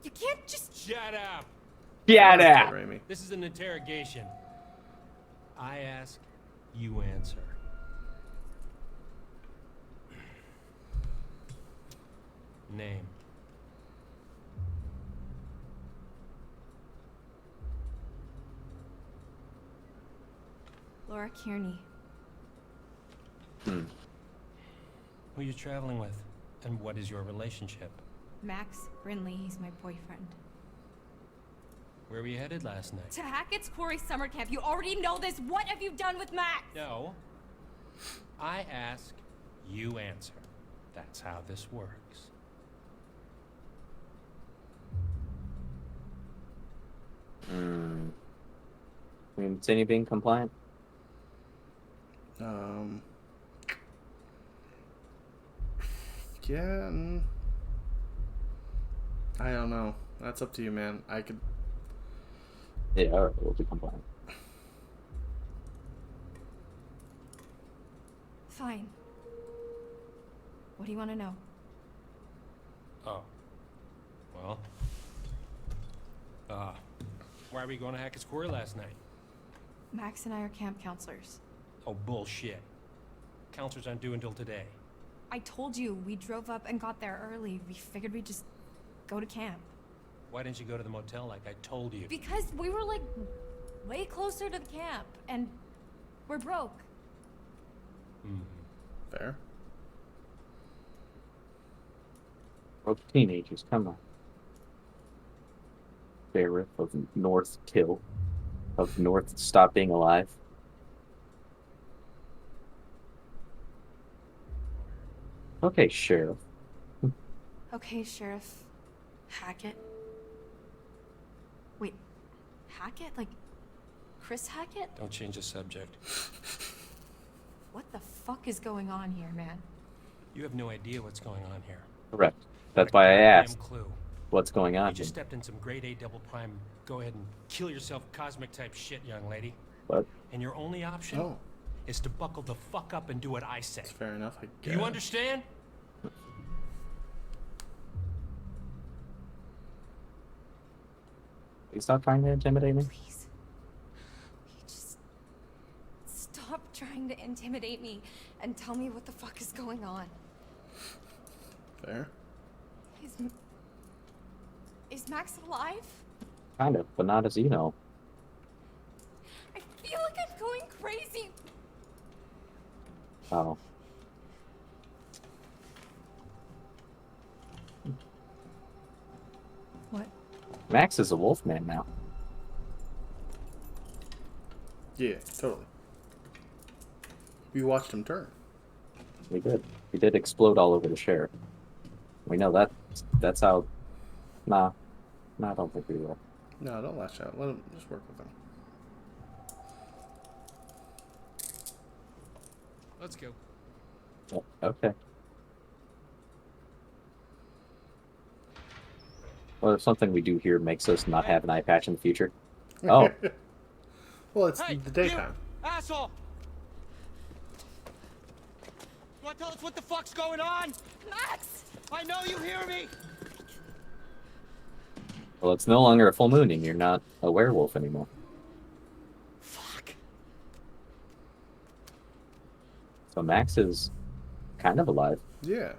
You can't just. Shut up! Get Poor out! Raimi. This is an interrogation. I ask, you answer. Name. Laura Kearney. Hmm. Who are you traveling with? And what is your relationship? Max Brinley, he's my boyfriend. Where were you headed last night? To Hackett's Quarry summer camp. You already know this. What have you done with Max? No. I ask, you answer. That's how this works. Hmm. Continue being compliant? Yeah, I don't know. That's up to you, man. I could. Yeah, alright, we'll be compliant. Fine. What do you want to know? Oh. Well. Why are we going to Hackett's Quarry last night? Max and I are camp counselors. Oh, bullshit. Counselors aren't due until today. I told you, we drove up and got there early. We figured we'd just go to camp. Why didn't you go to the motel like I told you? Because we were like way closer to the camp and we're broke. Fair. Well, teenagers, come on. Sheriff of North Kill. Of North Stop Being Alive. Okay, Sheriff. Okay, Sheriff Hackett. Wait, Hackett? Like Chris Hackett? Don't change the subject. What the fuck is going on here, man? You have no idea what's going on here. Correct. Not That's a why I goddamn asked clue. what's going on You just here. stepped in some grade A double prime. Go ahead and kill yourself cosmic type shit, young lady. What? And your only option Oh, is to buckle the fuck up and do what I say. that's fair enough, I Do guess. you understand? Please stop trying to intimidate me. Please. Just stop trying to intimidate me and tell me what the fuck is going on. Fair. Is Max alive? Kind of, but not as you know. I feel like I'm going crazy. Oh. What? Max is a wolf man now. Yeah, totally. We watched him turn. We did. He did explode all over the sheriff. We know that. That's how. Nah. Nah, I don't think we will. No, don't lash out. Let him just work with him. Let's go. Oh, okay. Well, if something we do here makes us not have an eye patch in the future. Oh. Well, it's Hey, the daytime. You asshole! You want to tell us what the fuck's going on? Max! I know you hear me! Well, it's no longer a full moon and you're not a werewolf anymore. Fuck. So Max is kind of alive. Yeah.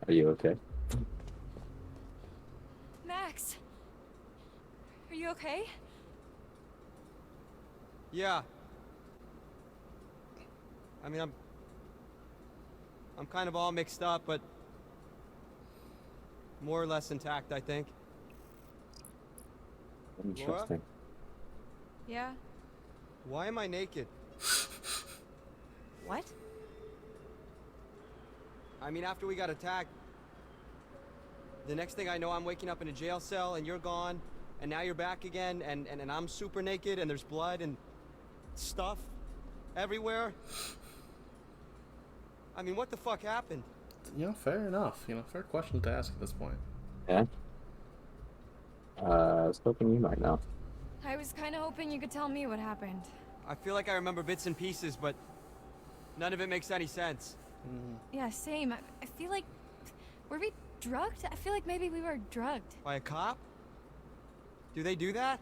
Are you okay? Max! Are you okay? Yeah. I mean, I'm kind of all mixed up, but more or less intact, I think. Interesting. Yeah. Why am I naked? What? I mean, after we got attacked, the next thing I know, I'm waking up in a jail cell, and you're gone, and now you're back again, and I'm super naked, and there's blood and stuff everywhere. I mean, what the fuck happened? You know, fair enough. You know, fair question to ask at this point. Yeah. I was hoping you might know. I was kind of hoping you could tell me what happened. I feel like I remember bits and pieces, but none of it makes any sense. Yeah, same. I feel like... Were we drugged? I feel like maybe we were drugged. By a cop? Do they do that?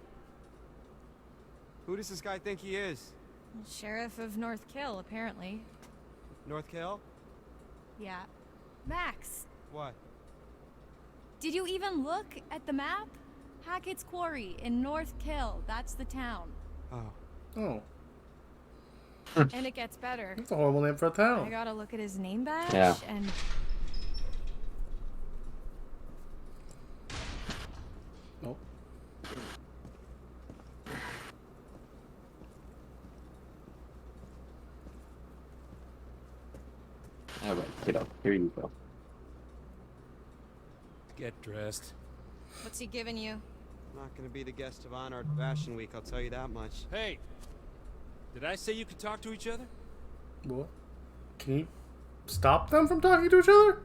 Who does this guy think he is? Sheriff of North Kill, apparently. North Kill? Yeah. Max, What? did you even look at the map? Hackett's Quarry in North Kill. That's the town. Oh. Oh, And it gets better. that's a horrible name for a I town. gotta look at his name badge Yeah. and... Oh. Alright, kiddo. Here you go. Get dressed. What's he giving you? Not gonna be the guest of honor at Fashion Week, I'll tell you that much. Hey! Did I say you could talk to each other? What? Can you stop them from talking to each other?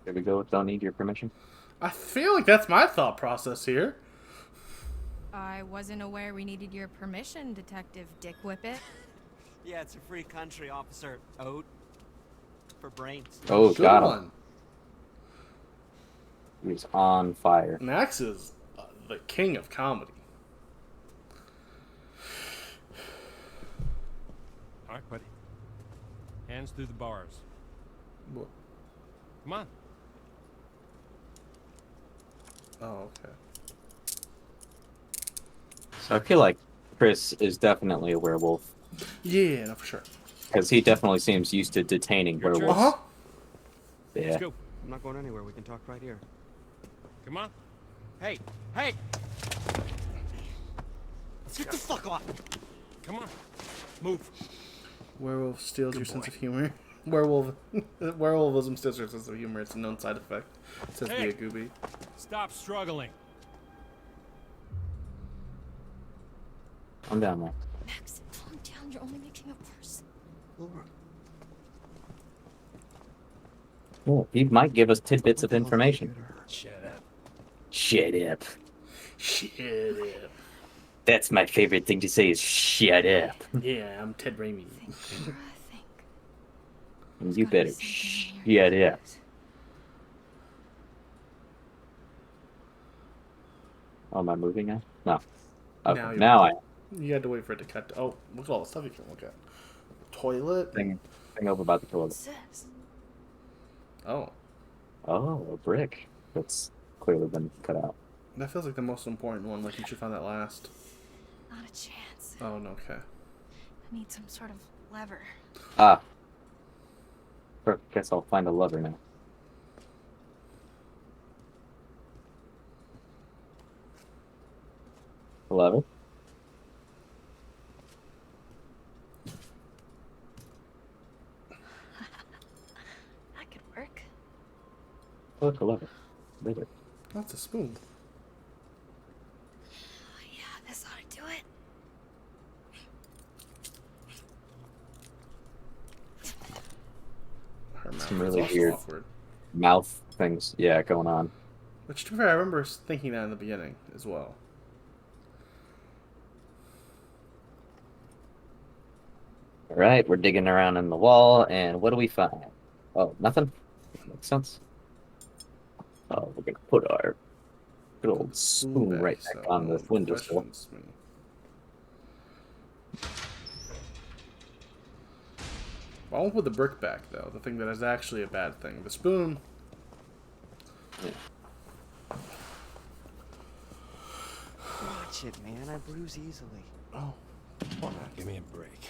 Here we go. Don't need your permission. I feel like that's my thought process here. I wasn't aware we needed your permission, Detective Dick Whippet. Yeah, it's a free country, Officer Oat. For brains. Oh, Good got him. one. He's on fire. Max is the king of comedy. All right, buddy. Hands through the bars. What? Come on. Oh, okay. So I feel like Chris is definitely a werewolf. Yeah, no, for sure. Because he definitely seems used to detaining Your turn. werewolves. Uh-huh. Yeah. Let's go. I'm not going anywhere, we can talk right here. Come on. Hey! Hey! Let's get the fuck off! Come on. Move. Werewolf steals Good your sense boy. of humor. Werewolvism steals your sense of humor. It's a known side effect. Says Hey. Via Gooby. Stop struggling. I'm down there. Max, calm down. You're only making it worse. Well, he might give us tidbits of information. Shut up. Shut up. Shit up. That's my favorite thing to say is shut up. Yeah, I'm Ted Raimi. Think, Laura, think. And you Gotta be better something in here. shut up. Oh, am I moving now? No. Okay, Now now I you had to wait for it to cut. Oh, look at all the stuff you can look at. Toilet. thing over by the toilet. What's this? Oh, Oh, a brick. That's clearly been cut out. that feels like the most important one. Like you should find that last. Not a chance. Oh, no, okay. I need some sort of lever. Ah. Guess I'll find a lever now. Lever? That could work. Look, a lever. Bigger. That's a spoon. Yeah, this ought to do it. Her mouth Some is really also weird awkward. mouth things, yeah, going on. Which, to be fair, I remember thinking that in the beginning as well. All right, we're digging around in the wall, and what do we find? Oh, nothing? Makes sense. Oh, we're gonna put our good old spoon right back so on the no one windowsill. questions me. I won't put the brick back, though. The thing that is actually a bad thing. The spoon. Yeah. Watch it, man. I bruise easily. Oh, Give me a break.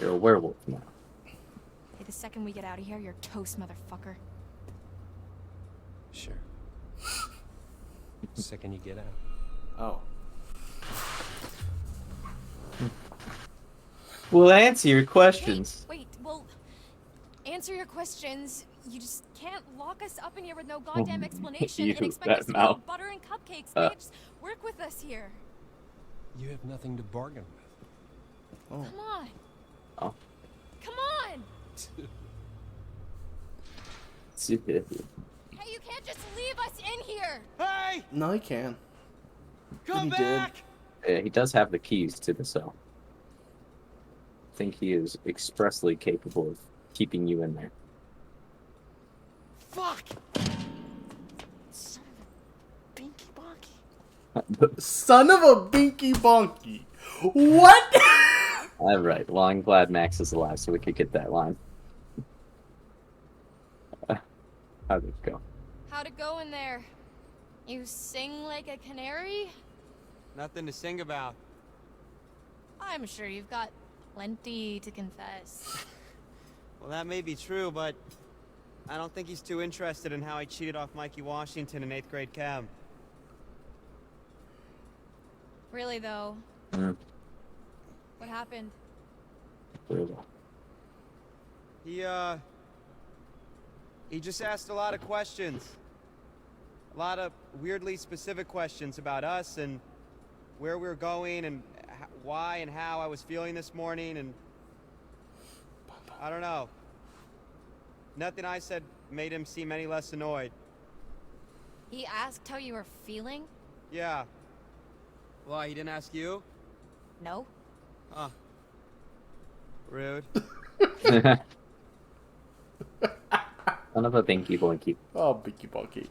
You're a werewolf now. Hey, the second we get out of here, you're toast, motherfucker. Sure. Second you get out. Oh. We'll answer your questions. Hey, wait, well, answer your questions. You just can't lock us up in here with no goddamn explanation and expect that us to mouth. eat butter and cupcakes, man. Just work with us here. You have nothing to bargain with. Oh. Come on. Oh. Come on! Hey, you can't just leave us in here! Hey! No, he can. Come And he did. back! Yeah, he does have the keys to the cell. I think he is expressly capable of keeping you in there. Fuck! Son of a binky bonky. Son of a binky bonky. What? All right. Well, I'm glad Max is alive, so we could get that line. How'd it go? How'd it go in there? You sing like a canary? Nothing to sing about. I'm sure you've got plenty to confess. Well, that may be true, but I don't think he's too interested in how I cheated off Mikey Washington in 8th grade chem. Really, though? Mm. What happened? He just asked a lot of questions. A lot of weirdly specific questions about us and where we were going and why and how I was feeling this morning, and I don't know. Nothing I said made him seem any less annoyed. He asked how you were feeling? Yeah. Why, he didn't ask you? No. Huh. Rude. Son of a binky boinky. Oh, binky bonky.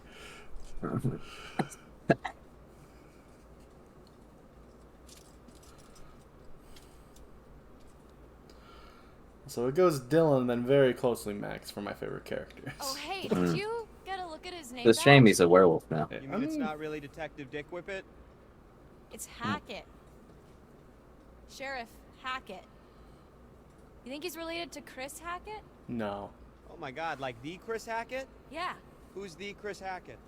So it goes Dylan, then very closely Max for my favorite characters. Oh, hey, did you get a look at his name? It's a shame he's a werewolf now. You mean it's not really Detective Dick Whippet? It's Hackett. Sheriff Hackett. You think he's related to Chris Hackett? No. Oh my god, like the Chris Hackett? Yeah. Who's the Chris Hackett?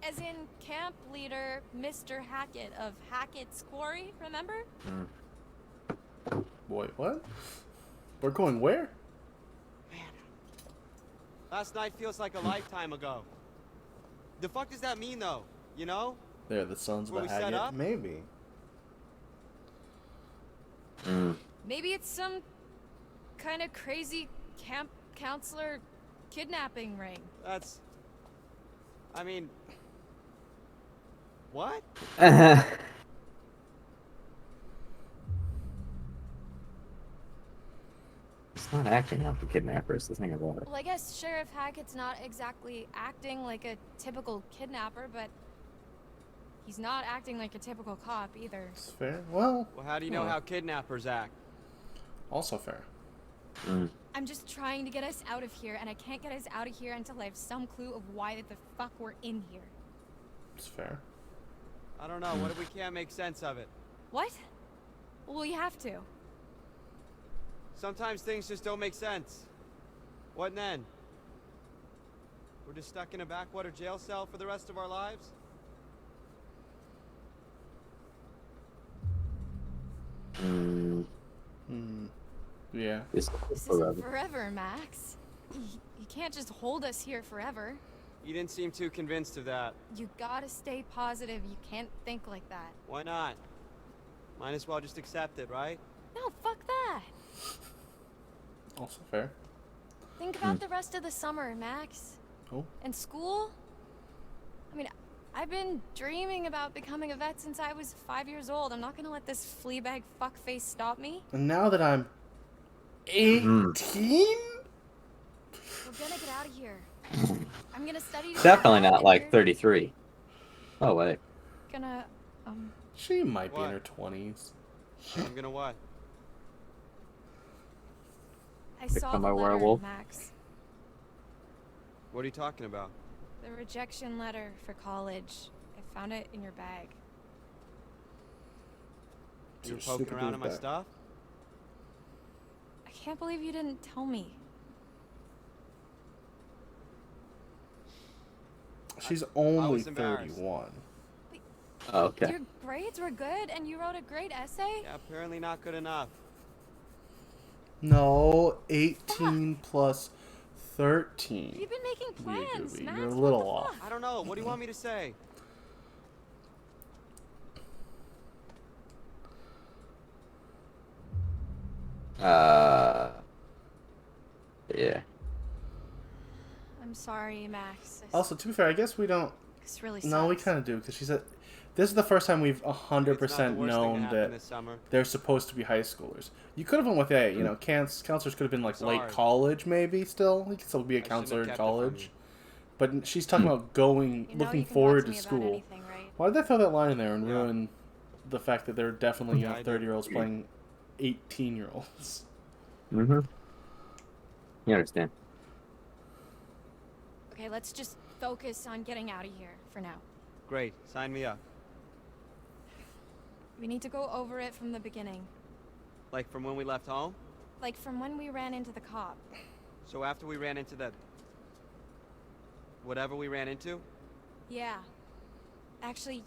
As in camp leader Mr. Hackett of Hackett's Quarry, remember? Wait, what? We're going where? Last night feels like a lifetime ago. The fuck does that mean, though? You know? They're the sons of Where the we set Haggett? up? Maybe. Maybe it's some kind of crazy camp counselor kidnapping ring. That's... I mean... What? It's not not acting like the kidnapper is the thing about it. Well, I guess Sheriff Hackett's not exactly acting like a typical kidnapper, but he's not acting like a typical cop either. It's fair. Well, Well, how do you know how kidnappers act? also fair. I'm just trying to get us out of here, and I can't get us out of here until I have some clue of why the fuck we're in here. It's fair. I don't know. What if we can't make sense of it? What? Well, we have to. Sometimes things just don't make sense. What then? We're just stuck in a backwater jail cell for the rest of our lives? Yeah. This This isn't forever, Max. You can't just hold us here forever. You didn't seem too convinced of that. You gotta stay positive. You can't think like that. Why not? Might as well just accept it, right? No, fuck that. Also fair. Think about the rest of the summer, Max. Oh. And school? I mean, I've been dreaming about becoming a vet since I was 5 years old. I'm not gonna let this fleabag fuckface stop me. And now that I'm 18? We're gonna get out of here. I'm gonna study. Definitely not like 33. Oh, wait. Gonna, She might be in her 20s. I'm gonna what? I saw Become the a letter, werewolf? Max. What are you talking about? The rejection letter for college. I found it in your bag. You were poking around in my stuff? I can't believe you didn't tell me. She's only was embarrassed. 31. Oh, okay. Your grades were good, and you wrote a great essay? Yeah, apparently not good enough. No, 18 plus 13. You've been making plans, Max. You're a What little the off. fuck? I don't know. What do you want me to say? Yeah. I'm sorry, Max. Also, to be fair, I guess we don't. This really No, we sucks. kind of do, because she said this is the first time we've 100% It's not the worst thing known happened that this summer. they're supposed to be high schoolers. You could have went with A, you know, counselors could have been like Sorry. late college, maybe still. You could still be a I shouldn't counselor have in kept it from college. you. But she's talking about going, You know looking you can forward talk to to me about school. anything, right? Why did they throw that line in there and Yeah. ruin the fact that there are definitely Yeah, I did. 30-year-olds playing 18-year-olds? Mm-hmm. You understand. Okay, let's just focus on getting out of here for now. Great. Sign me up. We need to go over it from the beginning. Like from when we left home? Like from when we ran into the cop. So after we ran into the... whatever we ran into? Yeah. Actually,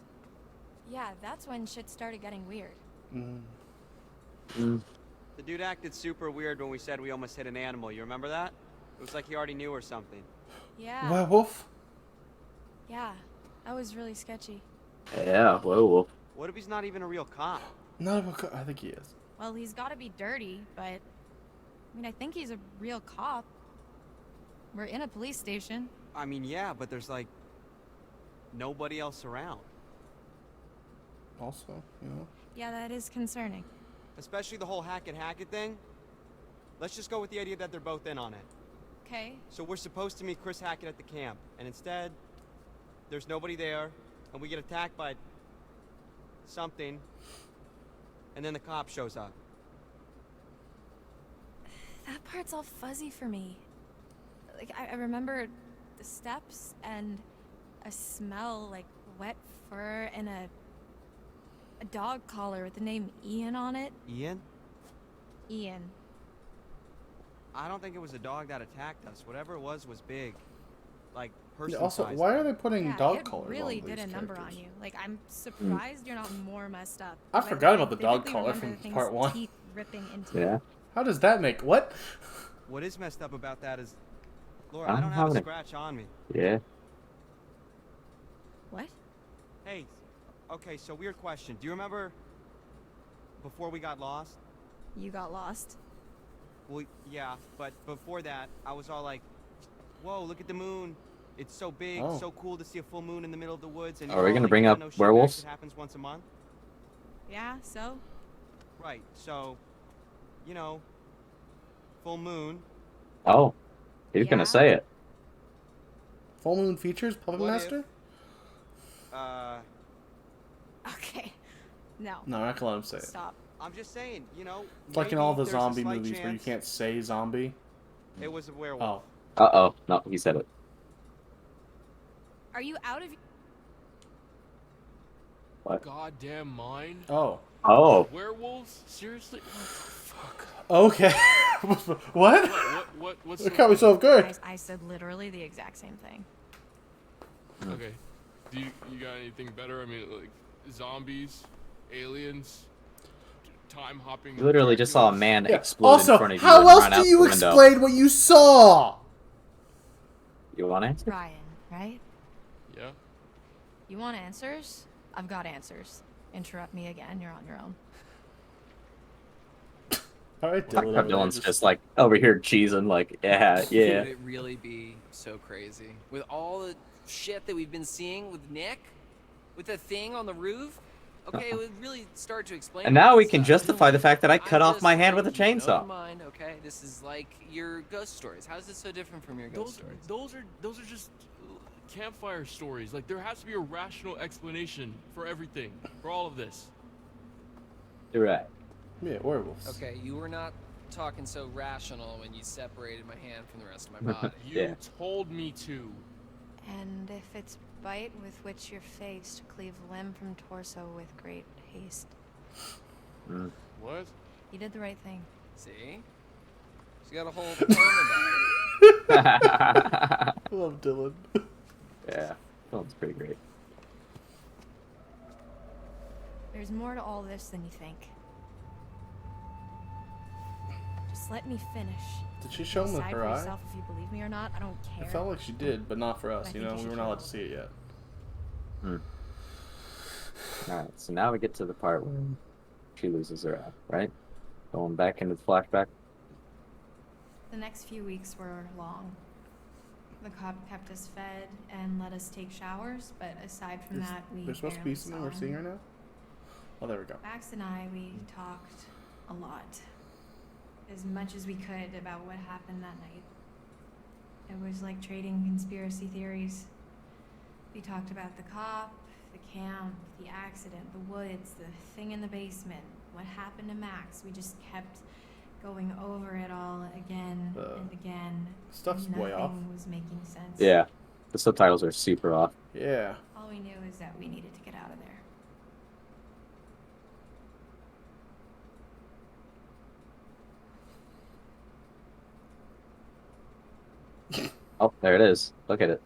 yeah, that's when shit started getting weird. The dude acted super weird when we said we almost hit an animal. You remember that? It was like he already knew or something. Yeah. Werewolf? Yeah. That was really sketchy. Yeah, werewolf. What if he's not even a real cop? No, I think he is. Well, he's gotta be dirty, but... I mean, I think he's a real cop. We're in a police station. I mean, yeah, but there's like... nobody else around. Also, you know. Yeah, that is concerning. Especially the whole Hackett thing. Let's just go with the idea that they're both in on it. Okay. So we're supposed to meet Chris Hackett at the camp, and instead, there's nobody there, and we get attacked by something, and then the cop shows up. That part's all fuzzy for me. Like, I remember the steps and a smell like wet fur and a dog collar with the name Ian on it. Ian? Ian. I don't think it was a dog that attacked us. Whatever it was big. Like, Yeah, person also, sized why are big. they putting Yeah, dog it collars really on did these a number on characters? you. Like, I'm surprised you're not more messed up. I But forgot about the dog vividly collar remember from the thing's part 1. Teeth ripping into Yeah. How does that make... What? What is messed up about that is... Laura, I'm I don't have a having a- scratch on me. Yeah. What? Hey, okay, so weird question. Do you remember before we got lost? You got lost. Well, yeah, but before that, I was all like, whoa, look at the moon. It's so big, Oh. so cool to see a full moon in the middle of the woods. And Are you're we all gonna like, bring yeah, up no shit, werewolves? It happens once a month. Yeah, so? Right, so, you know, full moon. Oh, he's gonna say it. Full Moon features Puppet What if- Master? Okay. No. No, I'm not gonna let him say it. Stop. I'm just saying, you know. It's like in maybe all the there's a zombie slight movies where you chance can't say zombie. It was a werewolf. Oh. Uh-oh. No, he said it. Are you out of What? Goddamn mind. Oh. Oh. Werewolves? Seriously? What the fuck? Okay. What? What's It got me so good. I said literally the exact same thing. Okay. Do you got anything better? I mean, like zombies, aliens, time hopping. You literally just saw a man explode Also, in front of you how and else run do out you the window. explain what you saw? You want to answer? Ryan, right? Yeah. You want answers? I've got answers. Interrupt me again, you're on your own. All right, Dylan. over there Dylan's just like over here cheesing, like, yeah. Would it really be so crazy? With all the shit that we've been seeing with Nick? With the thing on the roof? Okay, it would really start to explain. And now we can justify the fact that I cut off my hand with a Open chainsaw. mind, okay? This is like your ghost stories. How is this so different from your ghost stories? Those are just campfire stories. Like there has to be a rational explanation for everything, for all of this. You're right. Yeah, werewolves. Okay, you were not talking so rational when you separated my hand from the rest of my body. You told me to. And if it's bite with which you're faced, cleave limb from torso with great haste. What? You did the right thing. See? She's got a whole poem about it. Love Dylan. Yeah, Dylan's pretty great. There's more to all this than you think. Just let me finish. Did she show him with Decide her for eye? yourself if you believe me or not. I don't care. It felt like she did, but not for us. But I You think know, you we should were not allowed to go. see it yet. Alright, so now we get to the part where she loses her eye, right? Going back into the flashback. The next few weeks were long. The cop kept us fed and let us take showers, but aside from that, we There's supposed to be barely something saw we're seeing him. right now? Oh, there we go. Max and I, we talked a lot. As much as we could about what happened that night. It was like trading conspiracy theories. We talked about the cop, the camp, the accident, the woods, the thing in the basement, what happened to Max. We just kept going over it all again and again. Stuff's and way off. nothing was making sense. Yeah, the subtitles are super off. Yeah. All we knew is that we needed to get out of there. Oh, there it is. Look at it.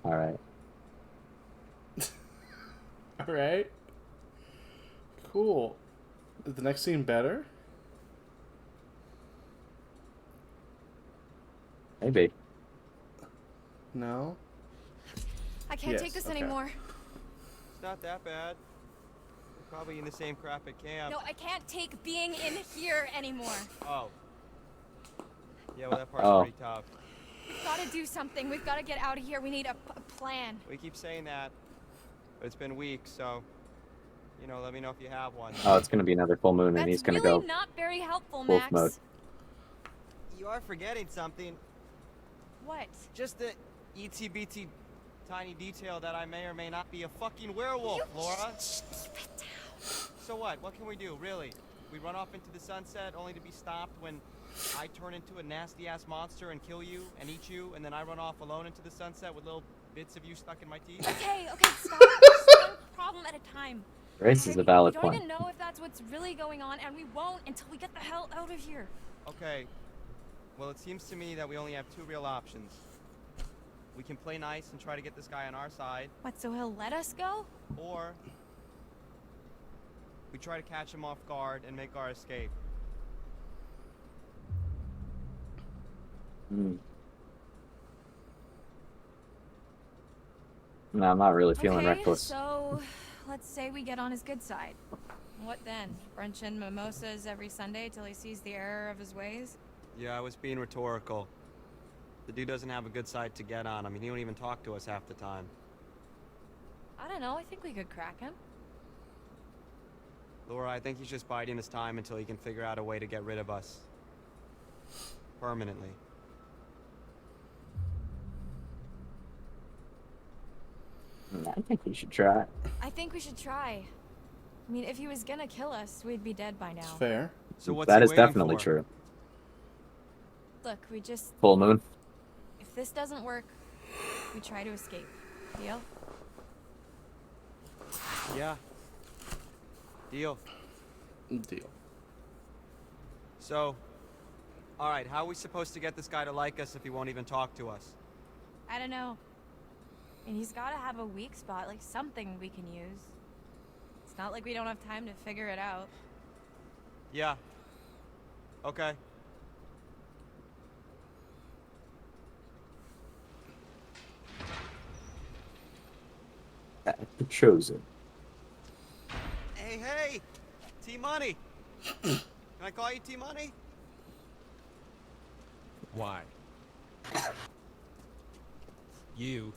Alright. Alright. Cool. Is the next scene better? Maybe. No? I can't Yes, take this okay. anymore. It's not that bad. We're probably in the same crap at camp. No, I can't take being in here anymore. Oh. Yeah, well, that part's Oh. pretty tough. We've got to do something. We've got to get out of here. We need a plan. We keep saying that, but it's been weeks, so, you know, let me know if you have one. Oh, it's gonna be another full moon, and That's he's gonna really go not very helpful, wolf Max. mode. You are forgetting something. What? Just the itsy-bitsy tiny detail that I may or may not be a fucking werewolf, Laura. So what? What can we do, really? We run off into the sunset only to be stopped when I turn into a nasty-ass monster and kill you and eat you, and then I run off alone into the sunset with little bits of you stuck in my teeth? Okay, stop. Just one problem at a time. Race is a We valid don't point. even know if that's what's really going on, and we won't until we get the hell out of here. Okay. Well, it seems to me that we only have two real options. We can play nice and try to get this guy on our side, What, so he'll let us go? or we try to catch him off guard and make our escape. No, I'm not really feeling Okay, reckless. so let's say we get on his good side. What then? Brunch and mimosas every Sunday till he sees the error of his ways? Yeah, I was being rhetorical. The dude doesn't have a good side to get on. I mean, he don't even talk to us half the time. I don't know. I think we could crack him. Laura, I think he's just biding his time until he can figure out a way to get rid of us. permanently. I think we should try it. I think we should try. I mean, if he was gonna kill us, we'd be dead by now. It's fair. So what's That he is waiting definitely for? true. Look, we just... Full moon. If this doesn't work, we try to escape. Deal? Yeah. Deal. Deal. So, all right, how are we supposed to get this guy to like us if he won't even talk to us? I don't know. I mean, he's gotta have a weak spot, like something we can use. It's not like we don't have time to figure it out. Yeah. Okay. The chosen. Hey, hey! T-Money! Can I call you T-Money? Why? You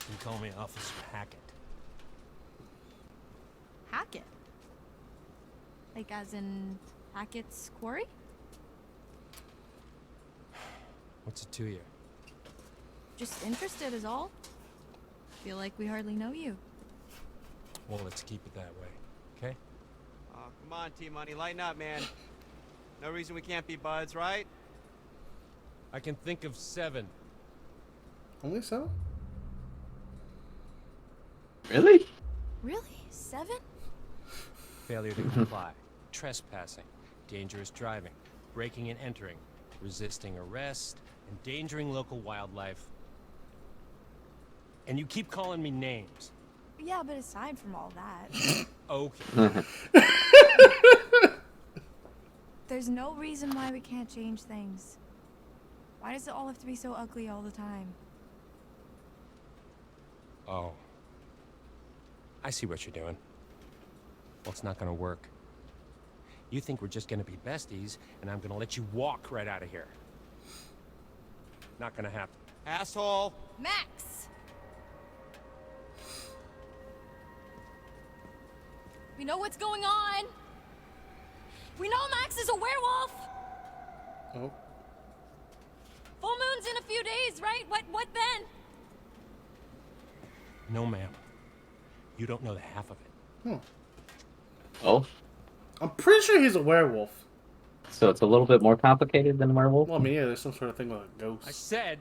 can call me Officer Hackett. Hackett? Like as in Hackett's Quarry? What's it to you? Just interested is all. Feel like we hardly know you. Well, let's keep it that way, okay? Oh, come on, T-Money, lighten up, man. No reason we can't be buds, right? I can think of 7. Only 7? Really? Really? 7? Failure to comply, trespassing, dangerous driving, breaking and entering, resisting arrest, endangering local wildlife. And you keep calling me names. Yeah, but aside from all that, Okay. there's no reason why we can't change things. Why does it all have to be so ugly all the time? Oh. I see what you're doing. Well, it's not gonna work. You think we're just gonna be besties, and I'm gonna let you walk right out of here. Not gonna happen. Asshole! Max! We know what's going on! We know Max is a werewolf! Oh. Full moon's in a few days, right? What then? No, ma'am. You don't know the half of it. Oh, I'm pretty sure he's a werewolf. so it's a little bit more complicated than werewolf? Well, I mean, yeah, there's some sort of thing with a ghost. I said,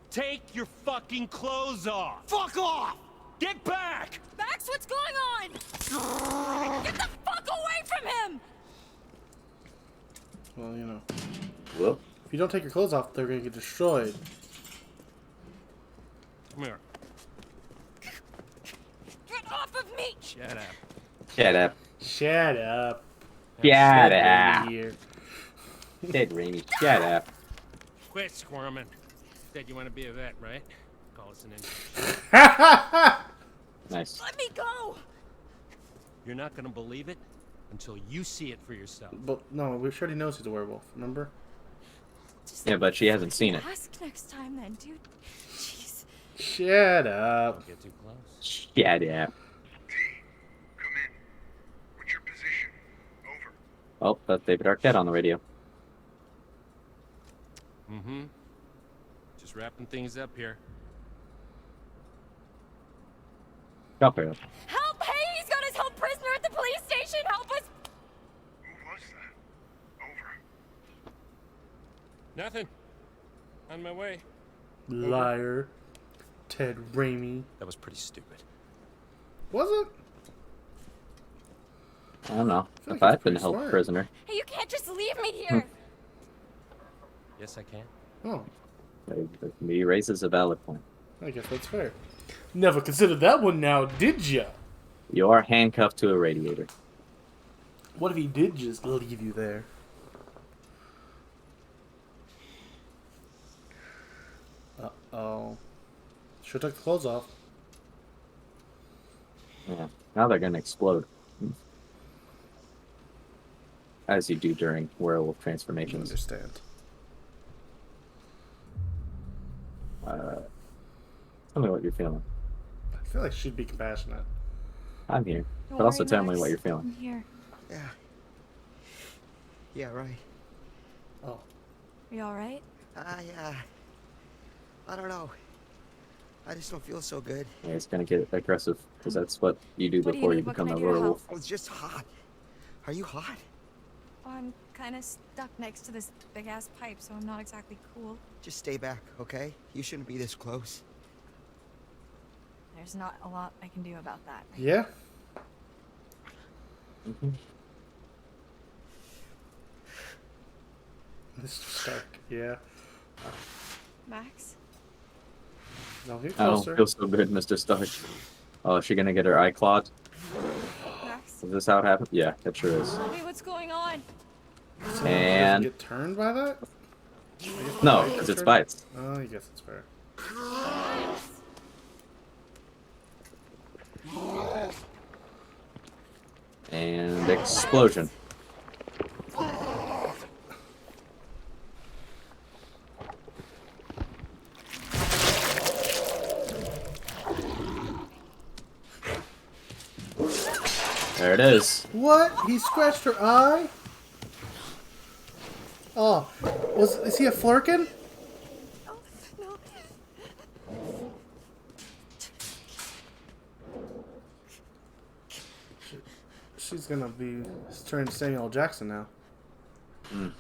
take your fucking clothes off! Fuck off! Get back! Max, what's going on? Get the fuck away from him! Well, you know. Whoop. If you don't take your clothes off, they're gonna get destroyed. Come here. Get off of me! Shut up. Shut up. Shut up. Shut Dead up. baby here. Dead Raimi. Shut up. Quit squirming. Said you want to be a vet, right? Call us an intern. Nice. Let me go! You're not gonna believe it until you see it for yourself. But no, we sure already knows he's a werewolf. Remember? Just Yeah, but she hasn't seen it. ask next time then, dude. Jeez. Shut up. Don't get too close. Shut up. T, come in. What's your position? Over. Oh, that's David Arquette on the radio. Mm-hmm. Just wrapping things up here. Copy. Help! Hey, he's got us held prisoner at the police station! Help us! Who was that? Over. Nothing. On my way. Liar. Ted Raimi. That was pretty stupid. Was it? I don't know. feel If like I'd it's been pretty held smart. prisoner. Hey, you can't just leave me here! Yes, I can. Oh, He raises a valid point. I guess that's fair. Never considered that one now, did ya? You are handcuffed to a radiator. What if he did just leave you there? Uh-oh. Sure took the clothes off. Yeah. Now they're gonna explode. As you do during werewolf I transformations. understand. Tell me what you're feeling. I feel like she'd be compassionate. I'm here. Don't But also worry, tell me Max. what you're feeling. I'm here. Yeah. Yeah, right. Oh. You alright? Yeah. I don't know. I just don't feel so good. Yeah, it's gonna get aggressive because that's what you do What do you before you need? What can become I a do to help? werewolf. I was just hot. Are you hot? Oh, I'm kind of stuck next to this big-ass pipe, so I'm not exactly cool. Just stay back, okay? You shouldn't be this close. There's not a lot I can do about that. Right? Yeah. Mm-hmm. Mr. Stark. Yeah. Max? Don't get I don't closer. feel so good, Mr. Stark. Oh, is she gonna get her eye clawed? Max? Is this how it happened? Yeah, it sure is. Tell me what's going on. So he doesn't And get turned by that? I guess the no, pipe because gets it's turned? bites. Oh, I guess it's fair. And explosion. There it is. What? He scratched her eye? Oh, is he a flirkin? Oh, no. She's gonna be turning Samuel L. Jackson now. Mm.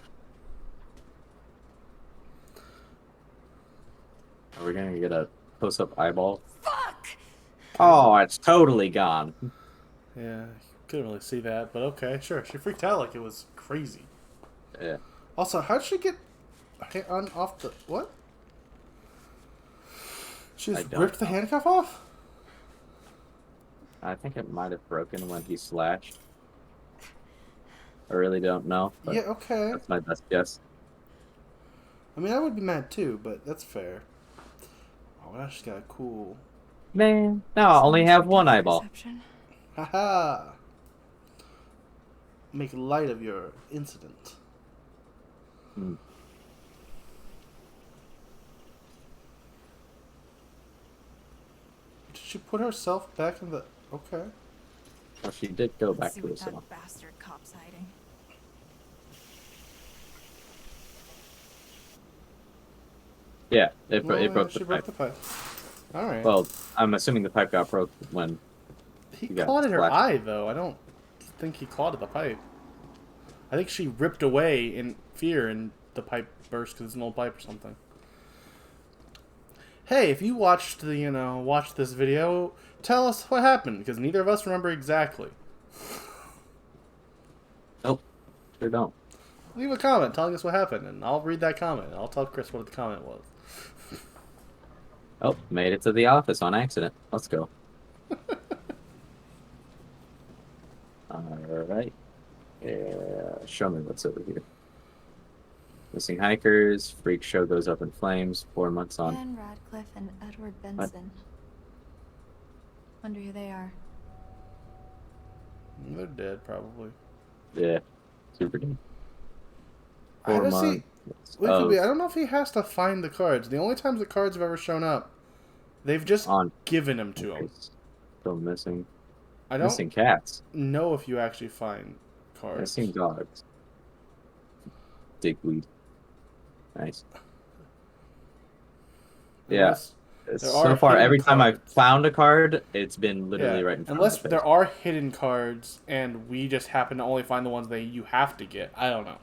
Are we gonna get a close-up eyeball? Fuck! Oh, it's totally gone. Yeah, couldn't really see that, but okay, sure. She freaked out like it was crazy. Yeah. Also, how'd she get on off the what? She just ripped the handcuff off? I think it might have broken when he slashed. I really don't know. But Yeah, okay. that's my best guess. I mean, I would be mad too, but that's fair. Oh, now she's got a cool. Man, now I only have one eyeball. Haha! Make light of your incident. Hmm. Did she put herself back in the... Okay. Well, she did go Let's back see to the what that cell. bastard cop's hiding. Yeah, it Well, broke she the broke pipe. the pipe. Alright. Well, I'm assuming the pipe got broke when He got clawed at her splashed. eye, though. I don't think he clawed at the pipe. I think she ripped away in fear and the pipe burst because it's an old pipe or something. Hey, if you watched watched this video, tell us what happened, because neither of us remember exactly. Nope, sure don't. Leave a comment telling us what happened, and I'll read that comment. I'll tell Chris what the comment was. Oh, made it to the office on accident. Let's go. Alright. Yeah, show me what's over here. Missing hikers, freak show goes up in flames, 4 months on. Ben Radcliffe and Edward Benson. Wonder who they are. They're dead, probably. Yeah, super deep. How 4 does he... months. Wait, I don't know if he has to find the cards. The only times the cards have ever shown up, they've just given them to him. Still missing. I don't Missing cats. know if you actually find cards. Missing dogs. Dickweed. Nice. Yeah. Unless there So are far, hidden every time I've cards. found a card, it's been literally Yeah, right in front unless of my there face. are hidden cards and we just happen to only find the ones that you have to get. I don't know.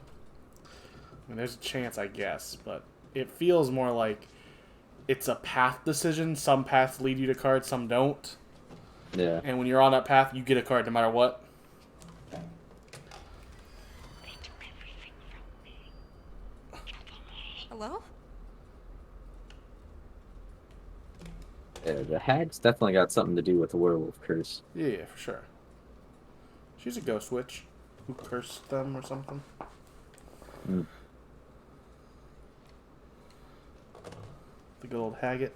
I mean, there's a chance, I guess, but it feels more like it's a path decision. Some paths lead you to cards, some don't. Yeah. And when you're on that path, you get a card no matter what. Hello? Yeah, the hag's definitely got something to do with the werewolf curse. Yeah, for sure. She's a ghost witch who cursed them or something. Mm. The good old Haggett.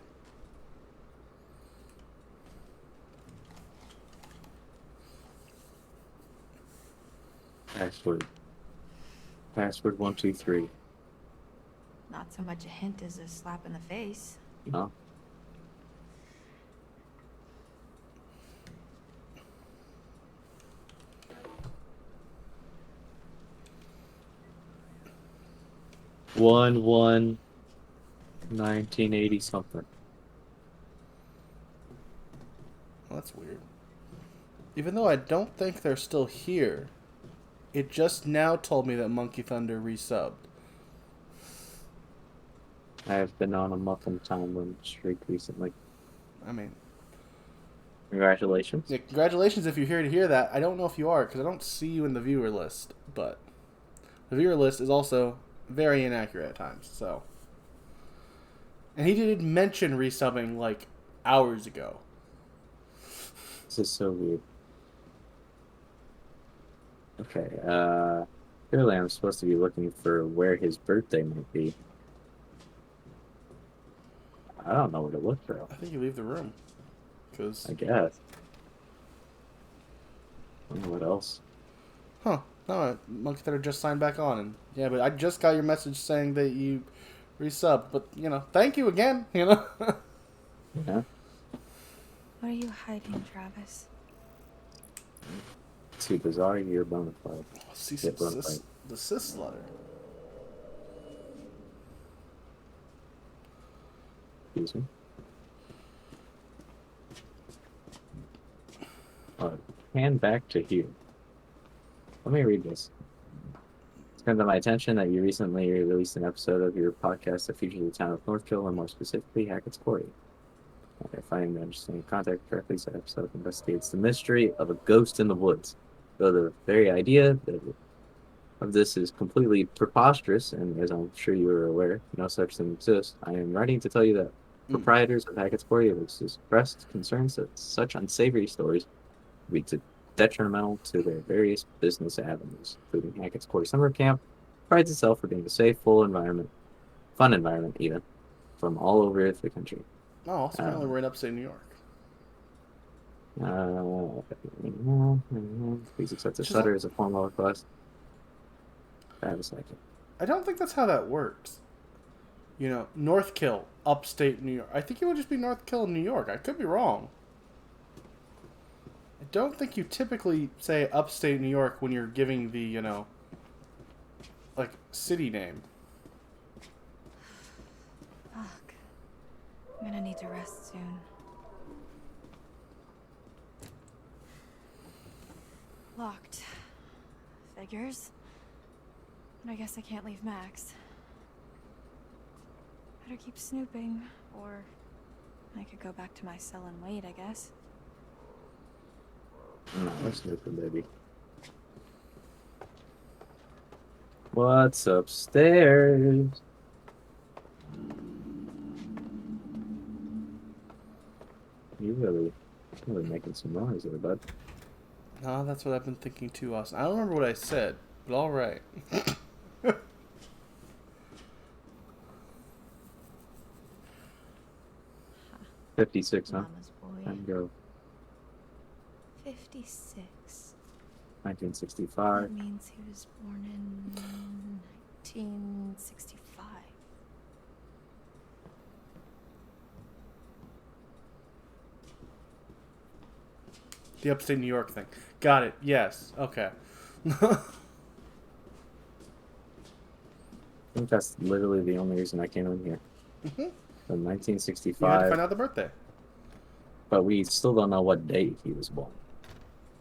Password. Password 123. Not so much a hint as a slap in the face. No. 1/1/1980 something. Well, that's weird. Even though I don't think they're still here, it just now told me that Monkey Thunder resubbed. I have been on a Muffin Time streak recently. I mean, Congratulations. yeah, congratulations if you're here to hear that. I don't know if you are, because I don't see you in the viewer list, but the viewer list is also very inaccurate at times, so. And he did mention resubbing, like, hours ago. This is so weird. Okay, clearly I'm supposed to be looking for where his birthday might be. I don't know where to look for. I think you leave the room. Because... I guess. I don't know what else. Huh. No, Monkey Thunder just signed back on. And yeah, but I just got your message saying that you resubbed. But, you know, thank you again, you know? Yeah. What are you hiding, Travis? Too bizarre, you're bona fide. Cease Get bona and fide. desist letter. Excuse me. Hand back to here. Let me read this. It's come to my attention that you recently released an episode of your podcast that features the town of Northville, and more specifically, Hackett's Quarry. If I am understanding context correctly, this episode investigates the mystery of a ghost in the woods. Though the very idea of this is completely preposterous, and as I'm sure you are aware, no such thing exists, I am writing to tell you that proprietors of Hackett's Quarry have expressed concerns that such unsavory stories would be detrimental to their various business avenues, including Hackett's Quarry Summer Camp, prides itself for being a safe, full environment, fun environment even, from all over the country. Oh, so apparently we're in upstate New York. Please accept the shutter as a formal request. I have a second. I don't think that's how that works. You know, North Kill, upstate New York. I think it would just be North Kill, New York. I could be wrong. I don't think you typically say upstate New York when you're giving the, you know, like, city name. Fuck. I'm gonna need to rest soon. Locked. Figures. But I guess I can't leave Max. Better keep snooping, or I could go back to my cell and wait, I guess. No, we're snooping, baby. What's upstairs? You really making some noise there, bud. No, that's what I've been thinking too, Austin. I don't remember what I said, but all right. 56, huh? Mama's boy. Time to go. 56. 1965. That means he was born in 1965. The upstate New York thing. Got it. Yes. Okay. I think that's literally the only reason I came in here. From You had 1965. to find out the birthday. But we still don't know what date he was born.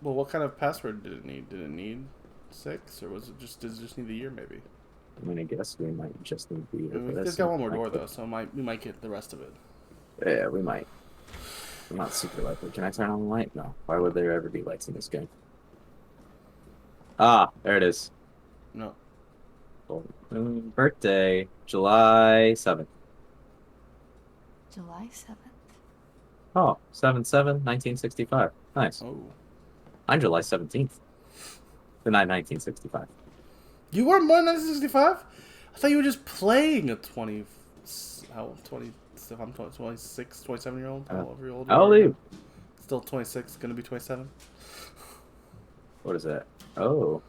Well, what kind of password did it need? Did it need 6, or was it just does it just need the year maybe? I mean, I guess we might just need the year. We just got one more door though, so we might get the rest of it. Yeah, we might. I'm not super likely. Can I turn on the light? No. Why would there ever be lights in this game? Ah, there it is. No. Birthday, July 7th. July 7th? Oh, 7/7/1965. Nice. Oh. I'm July 17th. The night 1965. You were born in 1965? I thought you were just playing a 20. How 20? I'm 26, 27-year-old. However old you How old are you? Still 26. Gonna be 27. What is that? Oh,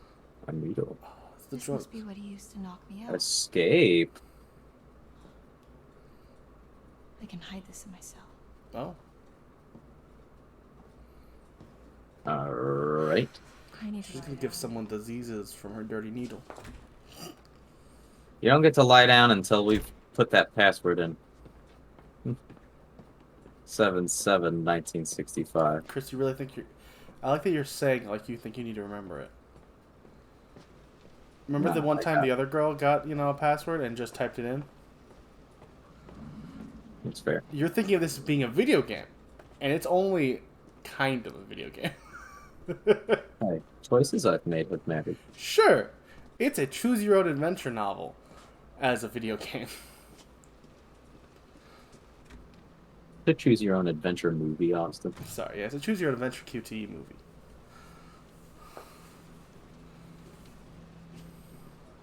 a needle. It's the This drug. must be what he used to knock me out. Escape. I can hide this in my cell. Oh. Alright. I need to She's gonna give someone diseases from her dirty needle. You don't get to lie down until we've put that password in. 7/7/1965. Chris, you really think you're... I like that you're saying like you think you need to remember it. Remember Nah, the one I time got the other girl got, a password and just typed it in? That's fair. You're thinking of this as being a video game. And it's only kind of a video game. Hey, choices I've made have mattered. Sure, it's a choose-your-own-adventure novel as a video game. To choose your own adventure movie, Austin. Sorry, yeah, it's a choose-your-own-adventure QTE movie.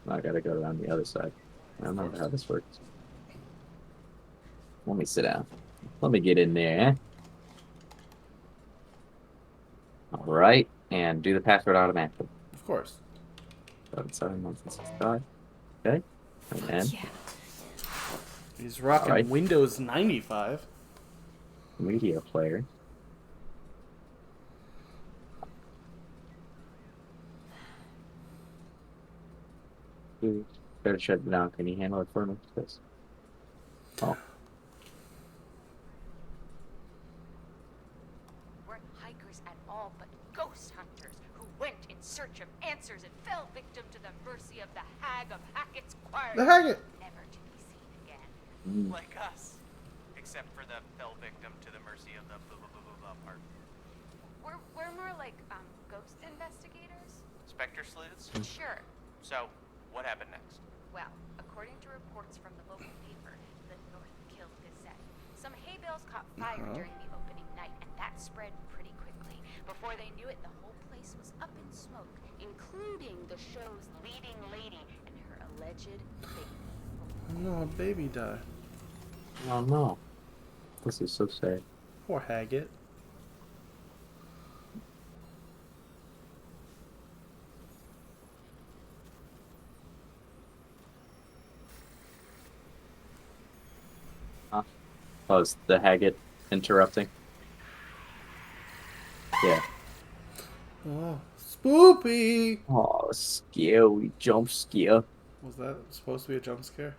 I gotta go around the other side. I don't know how this works. Let me sit down. Let me get in there. Alright, and do the password automatically. Of course. 7/7/1965. Okay. And then Yeah. He's rocking Alright. Windows 95. media player. Better shut it down. Can you handle it for me, please? Oh. Weren't hikers at all, but ghost hunters who went in search of answers and fell victim to the mercy of the Hag of Hackett's Quarry. The Haggett! Never to be seen again. Like us. Except for the fell victim to the mercy of the blah blah blah blah blah part. We're more like ghost investigators. Spectre sleuths? Sure. So, what happened next? Well, according to reports from the local paper, the North Kill Gazette, some hay bales caught fire during the opening night, and that spread pretty quickly. Before they knew it, the whole place was up in smoke, including the show's leading lady and her alleged baby. No, a baby died. Oh no. This is so sad. Poor Haggett. Huh? Oh, is the Haggett interrupting? Yeah. Oh, spoopy! Oh, scary jump scare. Was that supposed to be a jump scare?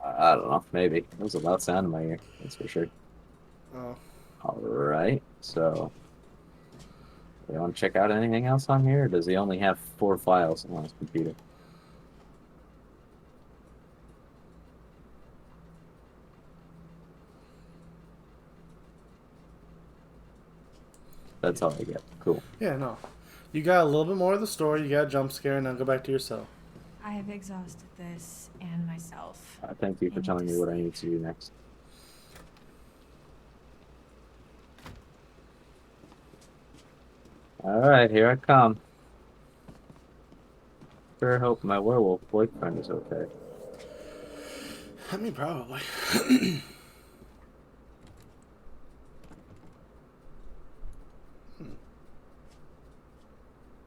I don't know. Maybe. It was a loud sound in my ear. That's for sure. Oh. Alright, so... You want to check out anything else on here, or does he only have 4 files on his computer? That's all I get. Cool. Yeah, no. You got a little bit more of the story, you got a jump scare, and now go back to your cell. I have exhausted this and myself. Thank you for telling me what I need to do next. Alright, here I come. Sure hope my werewolf boyfriend is okay. I mean, probably.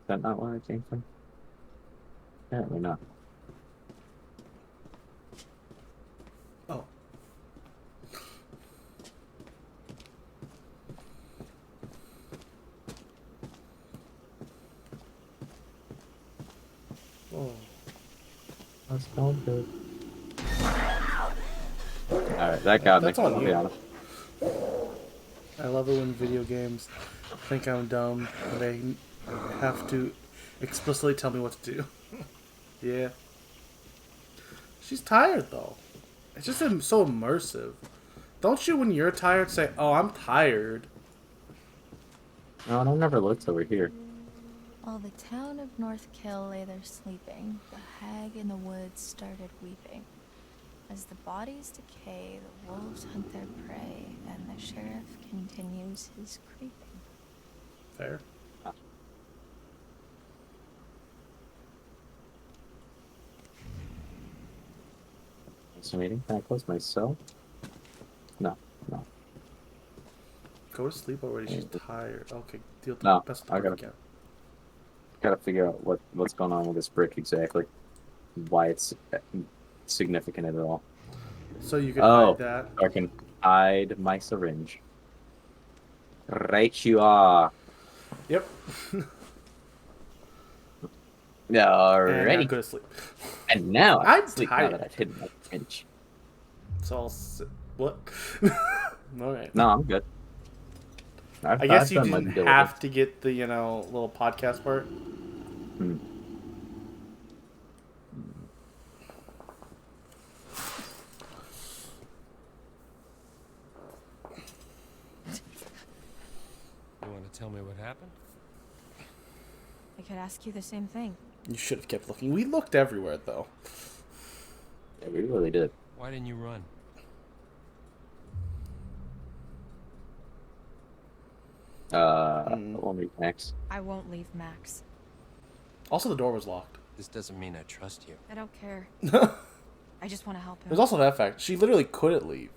Is that not where I came from? Apparently not. Oh. Oh. That's going good. Alright, that got That's me. on I'll you. be honest. I love it when video games think I'm dumb and they have to explicitly tell me what to do. Yeah. She's tired, though. It's just so immersive. Don't you, when you're tired, say, "Oh, I'm tired"? No, I never looked over here. While the town of North Kill lay there sleeping, the hag in the woods started weeping. As the bodies decay, the wolves hunt their prey, and the sheriff continues his creeping. Fair. This meeting? Can I close my cell? No, no. Go to sleep already. She's tired. Okay, deal with No, the best I part gotta- again. Gotta figure out what's going on with this brick exactly. Why it's significant at all. So you can Oh, hide that. I can hide my syringe. Right you are. Yep. And now Alrighty. go to sleep. And now I I'm can sleep tired. now that I've hidden my pinch. So what? All right. No, I'm good. I guess I've you done my didn't due have diligence. to get the little podcast part. Hmm. You want to tell me what happened? I could ask you the same thing. You should have kept looking. We looked everywhere, though. Yeah, we really did. Why didn't you run? We'll meet Max. I won't leave Max. Also, the door was locked. This doesn't mean I trust you. I don't care. I just want to help him. There's also that fact. She literally couldn't leave.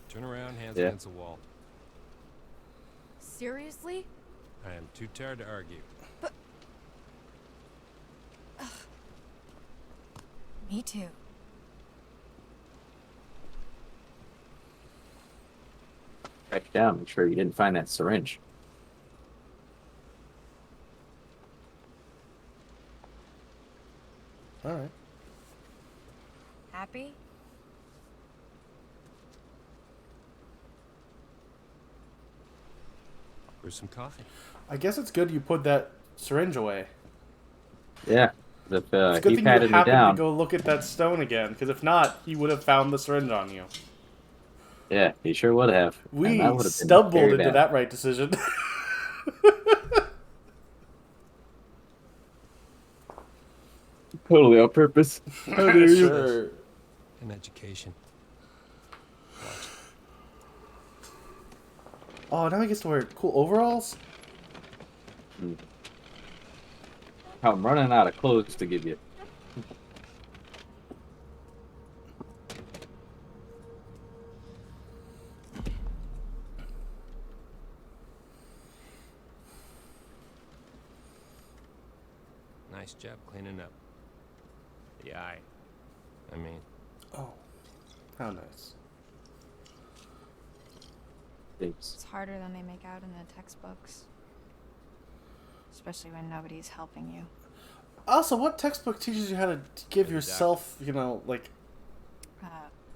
Turn around, hands Yeah. against the wall. Seriously? I am too tired to argue. But... Ugh. Me too. Write it down. Make sure you didn't find that syringe. All right. Happy? Brew some coffee. I guess it's good you put that syringe away. Yeah. If It's a good he thing you patted me happened down. to go look at that stone again, because if not, he would have found the syringe on you. Yeah, he sure would have. And We that would have been stumbled very into bad. that right decision. Totally on purpose. How dare you? Sure. An education. Watch. Oh, now he gets to wear cool overalls? I'm running out of clothes to give you. Nice job cleaning up. The eye. I mean, Oh, how nice. Thanks. It's harder than they make out in the textbooks. Especially when nobody's helping you. Also, what textbook teaches you how to give Good yourself, like,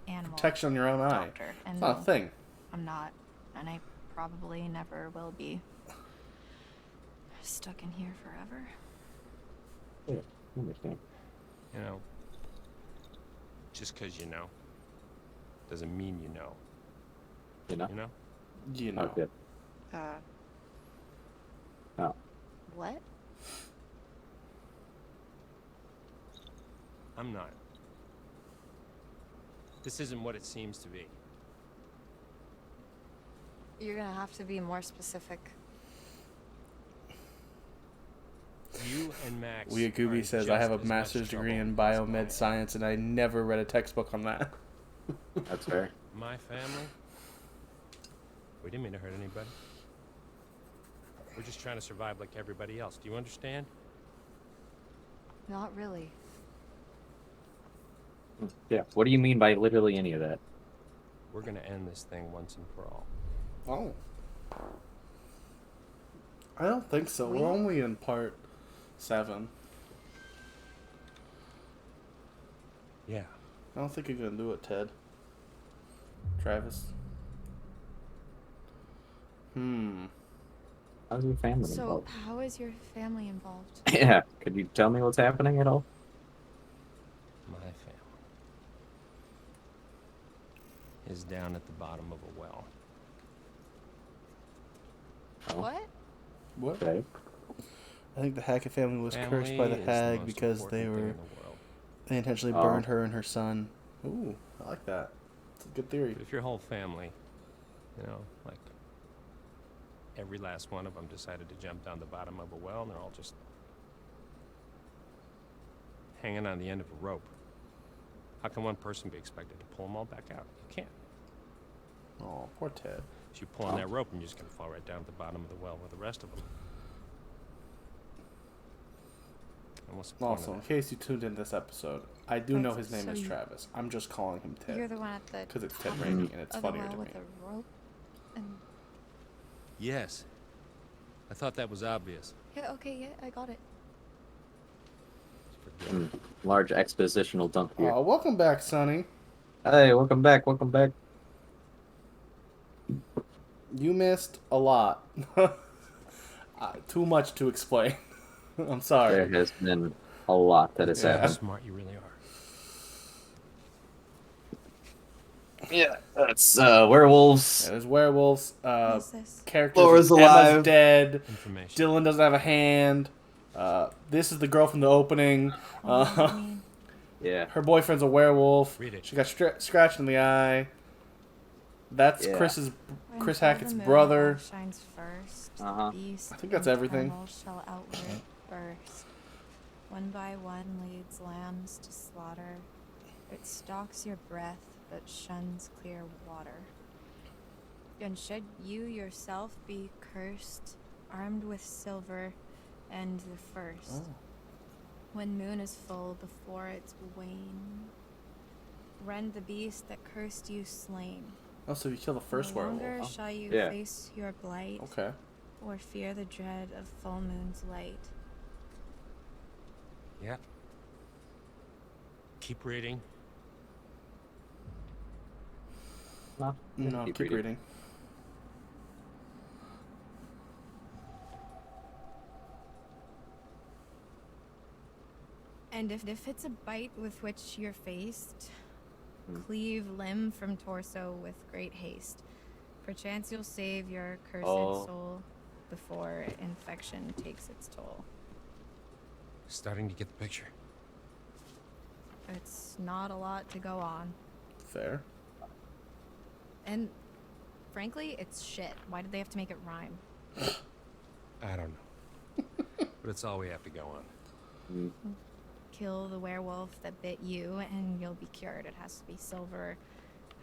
Animal protection on your own eye? doctor. It's And not a thing. I'm not. And I probably never will be. Stuck in here forever. Yeah, I understand. you know, just because you know doesn't mean you know. You know? You know? You know. Okay. Oh. What? I'm not. This isn't what it seems to be. You're gonna have to be more specific. You and Max. Wea are Gooby in says, I have a just as master's much degree in trouble as I biomed am." science, and I never read a textbook on that. That's fair. My family? We didn't mean to hurt anybody. We're just trying to survive like everybody else. Do you understand? Not really. Yeah. What do you mean by literally any of that? We're gonna end this thing once and for all. Oh. I don't think so. We- We're only in part 7. Yeah. I don't think you're going to do it, Ted. Travis. How's your family So, involved? how is your family involved? Yeah. Could you tell me what's happening at all? My family is down at the bottom of a well. Oh. What? What? Okay. I think the Hackett family was cursed by the Family is hag most because important they thing were in the world. they intentionally Oh. burned her and her son. Ooh, I like that. It's a good theory. But if your whole family, you know, like every last one of them decided to jump down the bottom of a well and they're all just hanging on the end of a rope, how can one person be expected to pull them all back out? You can't. Oh, poor Ted. If you pull on that rope, and you're just going to fall right down at the bottom of the well with the rest of them. And what's the point of Also, in that? case you tuned in this episode, I do know his name So is you- Travis. I'm just calling him You're Ted the one at the because it's Ted top Raimi, and it's of the funnier well to me. with a rope. And Yes. I thought that was obvious. yeah, okay, yeah, I got it. for good. Large expositional dump here. Welcome back, Sonny. Hey, welcome back. Welcome back. You missed a lot. Too much to explain. I'm sorry. There has been a lot that has How happened. smart you really are. Yeah, that's werewolves. Yeah, there's werewolves. What's this? Characters. Laura's Emma's alive. dead. Information. Dylan doesn't have a hand. This is the girl from the opening. Yeah. Her boyfriend's a werewolf. Read it. She got scratched in the eye. That's Yeah. Chris Until Hackett's the moon brother. above shines first. Uh-huh. Beast I think that's everything. infernal shall outward burst. One by one leads lambs to slaughter. It stalks your breath, but shuns clear water. And should you yourself be cursed, armed with silver and the first, when moon is full before its wane, rend the beast that cursed you slain. Oh, so you kill the first No werewolf. longer Huh? shall you Yeah. face your blight, Okay. or fear the dread of full moon's light. Yeah. Keep reading. No, keep reading. And if it's a bite with which you're faced, cleave limb from torso with great haste. Perchance you'll save your cursed soul before infection takes its toll. Starting to get the picture. It's not a lot to go on. Fair. And frankly, it's shit. Why did they have to make it rhyme? I don't know. But it's all we have to go on. Kill the werewolf that bit you and you'll be cured. It has to be silver,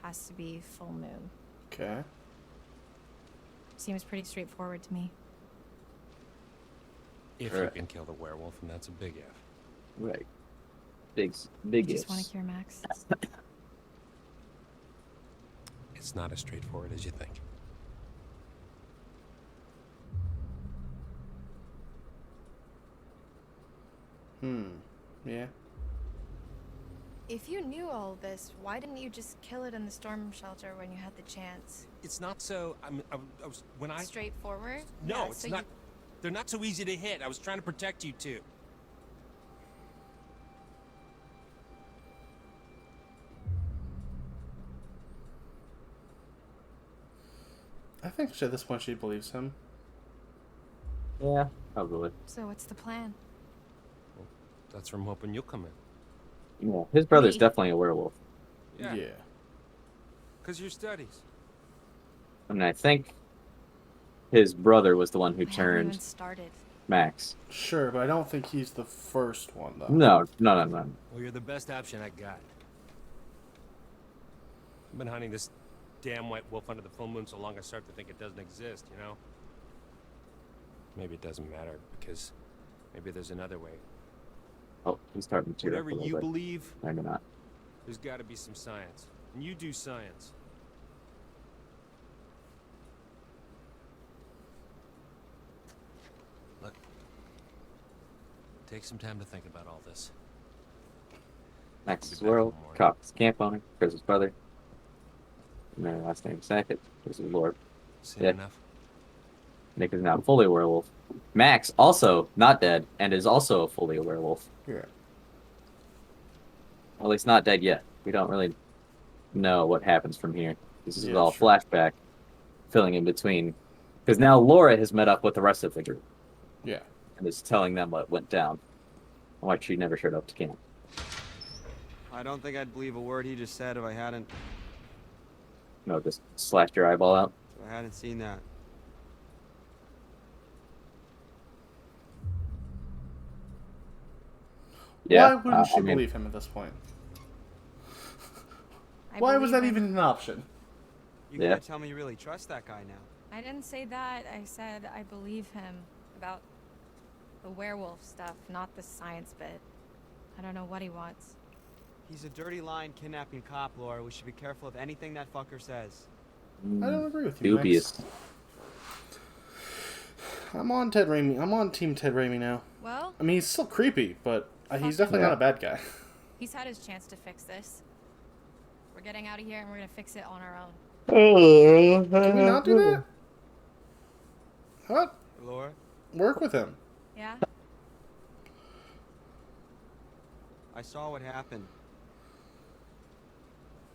has to be full moon. Okay. Seems pretty straightforward to me. If you can kill the werewolf, and that's a big if. Right. Big Just ifs. want to cure Max. It's not as straightforward as you think. Yeah. If you knew all this, why didn't you just kill it in the storm shelter when you had the chance? It's not so. I was when I. Straightforward? No, Yeah, it's so not. They're not so easy to hit. I was trying to protect you too. I think at this point she believes him. Yeah, probably. So what's the plan? That's from hoping you'll come in. Yeah, his brother's Me? definitely a werewolf. Yeah. Yeah. Because your studies. I mean, I think his brother was the one who I haven't turned even started. Max. Sure, but I don't think he's the first one, though. No. Well, you're the best option I got. I've been hunting this damn white wolf under the full moon so long I start to think it doesn't exist, you know? Maybe it doesn't matter, because maybe there's another way. Oh, he's starting to tear up Whatever a little you bit. believe, Maybe not. there's got to be some science. And you do science. Look, take some time to think about all this. Max's Be back in the world, morning. Cox's camp owner, Chris's brother. And their last name Sackett. This is Lord. Seen Yeah. enough? Nick is now fully a werewolf. Max, also not dead, and is also fully a werewolf. Yeah. Well, at least not dead yet. We don't really know what happens from here. This is Yeah, all sure. flashback, filling in between. Because now Laura has met up with the rest of the group Yeah. and is telling them what went down and why she never showed up to camp. I don't think I'd believe a word he just said if I hadn't No, just slashed your eyeball out. seen that. Yeah, Why wouldn't she I mean- believe him at this point? I Why was believe that him. even an option? You Yeah. can't tell me you really trust that guy now. I didn't say that. I said I believe him about the werewolf stuff, not the science bit. I don't know what he wants. He's a dirty lying kidnapping cop, Laura. We should be careful of anything that fucker says. I don't agree with you, Max. Dubious. I'm on Ted Raimi. I'm on Team Ted Raimi now. Well, I mean, he's still creepy, but He's definitely not a bad guy. He's had his chance to fix this. We're getting out of here and we're gonna fix it on our own. Can we not do that? What? Laura? Work with him. Yeah? I saw what happened.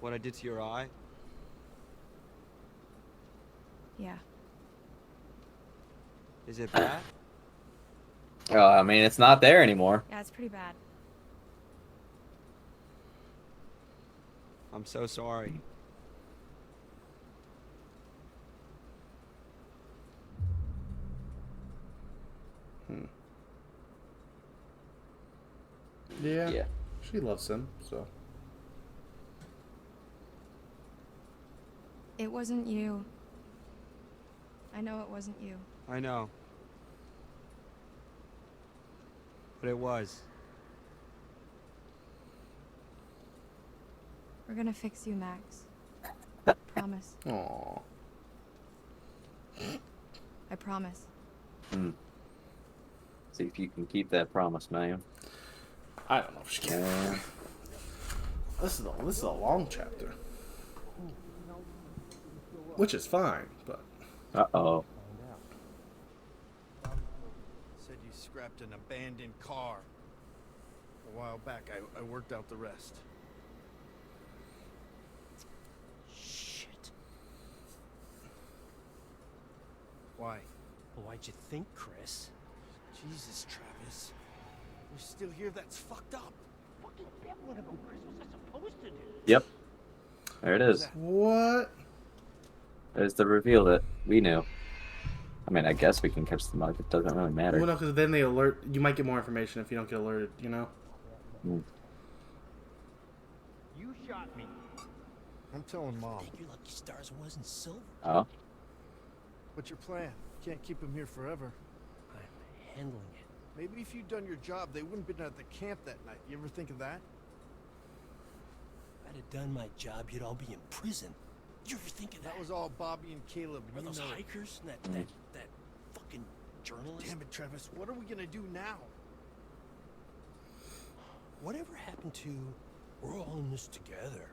What I did to your eye. Yeah. Is it bad? I mean, it's not there anymore. Yeah, it's pretty bad. I'm so sorry. Yeah. She loves him, so. It wasn't you. I know it wasn't you. I know. But it was. We're gonna fix you, Max. Promise. Aww. I promise. See if you can keep that promise, man. I don't know if she can. This is a long chapter. Which is fine, but... Uh-oh. Said you scrapped an abandoned car. A while back, I worked out the rest. Shit. Why? Well, why'd you think, Chris? Jesus, Travis. You're still here? That's fucked up. Fucking bet one of them, Chris. What's I supposed to do? Yep. There it is. What? There's the reveal that we knew. I mean, I guess we can catch them up. It doesn't really matter. Well, no, because then they alert... You might get more information if you don't get alerted, you know? You shot me. I'm telling Mom. I think your lucky stars wasn't silver. Oh? What's your plan? Can't keep him here forever. I'm handling it. Maybe if you'd done your job, they wouldn't have been at the camp that night. You ever think of that? If I'd have done my job, you'd all be in prison. You ever think of that? That was all Bobby and Caleb. Or You those know it. hikers? And that fucking journalist? Damn it, Travis. What are we gonna do now? Whatever happened to we're all in this together?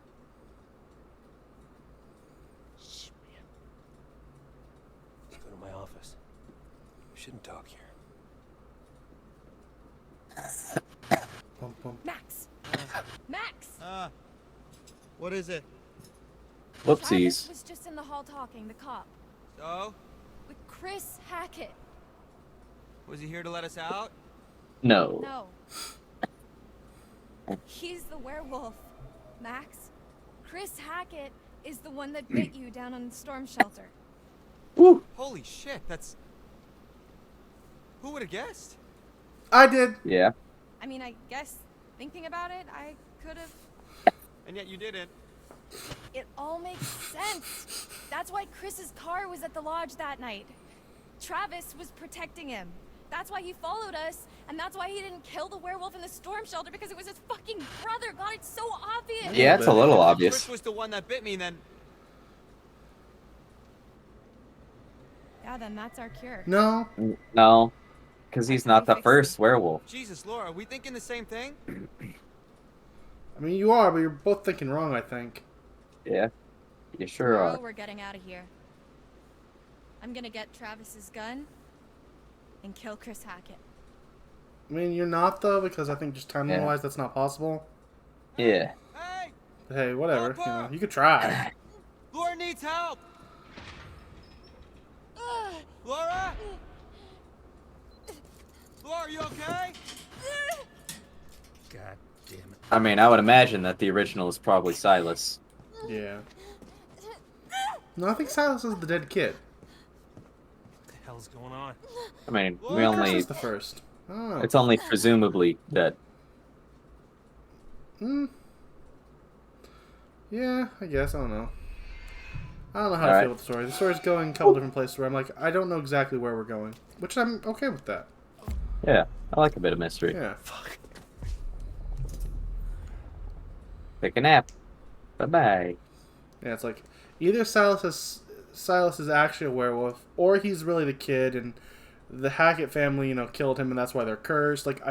Shit, man. Let's go to my office. We shouldn't talk here. Max! Max! What is it? Travis Whoopsies. was just in the hall talking, the cop. So? With Chris Hackett. Was he here to let us out? No. No. He's the werewolf, Max. Chris Hackett is the one that bit you down on the storm shelter. Woo. Holy shit, that's... Who would have guessed? I did. Yeah. I mean, I guess, thinking about it, I could have... And yet you didn't. It all makes sense. That's why Chris's car was at the lodge that night. Travis was protecting him. That's why he followed us, and that's why he didn't kill the werewolf in the storm shelter, because it was his fucking brother. God, it's so obvious. Yeah, it's a little If obvious. Chris was the one that bit me, then... Yeah, then that's our cure. No. No. Because he's not the first werewolf. Jesus, Laura, are we thinking the same thing? I mean, you are, but you're both thinking wrong, I think. Yeah. You sure Tomorrow, are. we're getting out of here. I'm gonna get Travis's gun and kill Chris Hackett. I mean, you're not, though, because I think just timeline-wise, that's not possible. Yeah. Hey! But hey, whatever. You know, you could try. Laura needs help! Laura? Laura, are you okay? God damn it. I mean, I would imagine that the original is probably Silas. Yeah. No, I think Silas is the dead kid. What the hell's going on? I mean, we Chris only... is the first. Oh. It's only presumably dead. Yeah, I guess. I don't know. I don't know how to Alright. feel with the story. The story's going a couple different places where I'm like, I don't know exactly where we're going. Which I'm okay with that. Yeah, I like a bit of mystery. Yeah. Fuck. Take a nap. Bye-bye. Yeah, it's like, either Silas is actually a werewolf, or he's really the kid, and the Hackett family, you know, killed him, and that's why they're cursed. Like,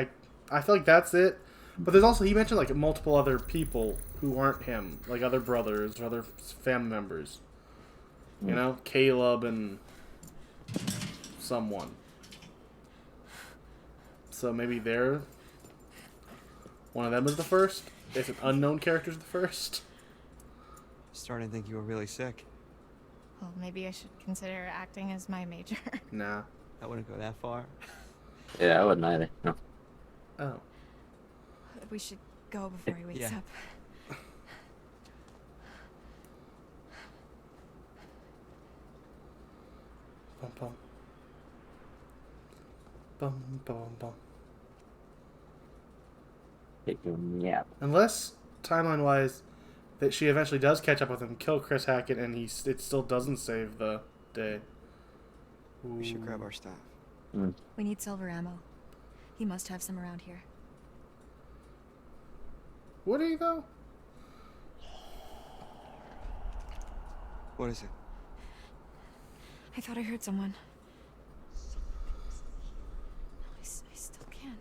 I feel like that's it. But there's also, he mentioned like multiple other people who aren't him, like other brothers or other family members. You know, Caleb and someone. So maybe they're one of them is the first. If an unknown character is the first. Starting to think you were really sick. Well, maybe I should consider acting as my major. Nah. I wouldn't go that far. Yeah, I wouldn't either. No. Oh. We should go before he wakes Yeah. up. Bum bum. Bum bum bum. Take your nap. Unless, timeline-wise, that she eventually does catch up with him, kill Chris Hackett, and it still doesn't save the day. We should grab our stuff. We need silver ammo. He must have some around here. Would he, though? What is it? I thought I heard someone. I still can.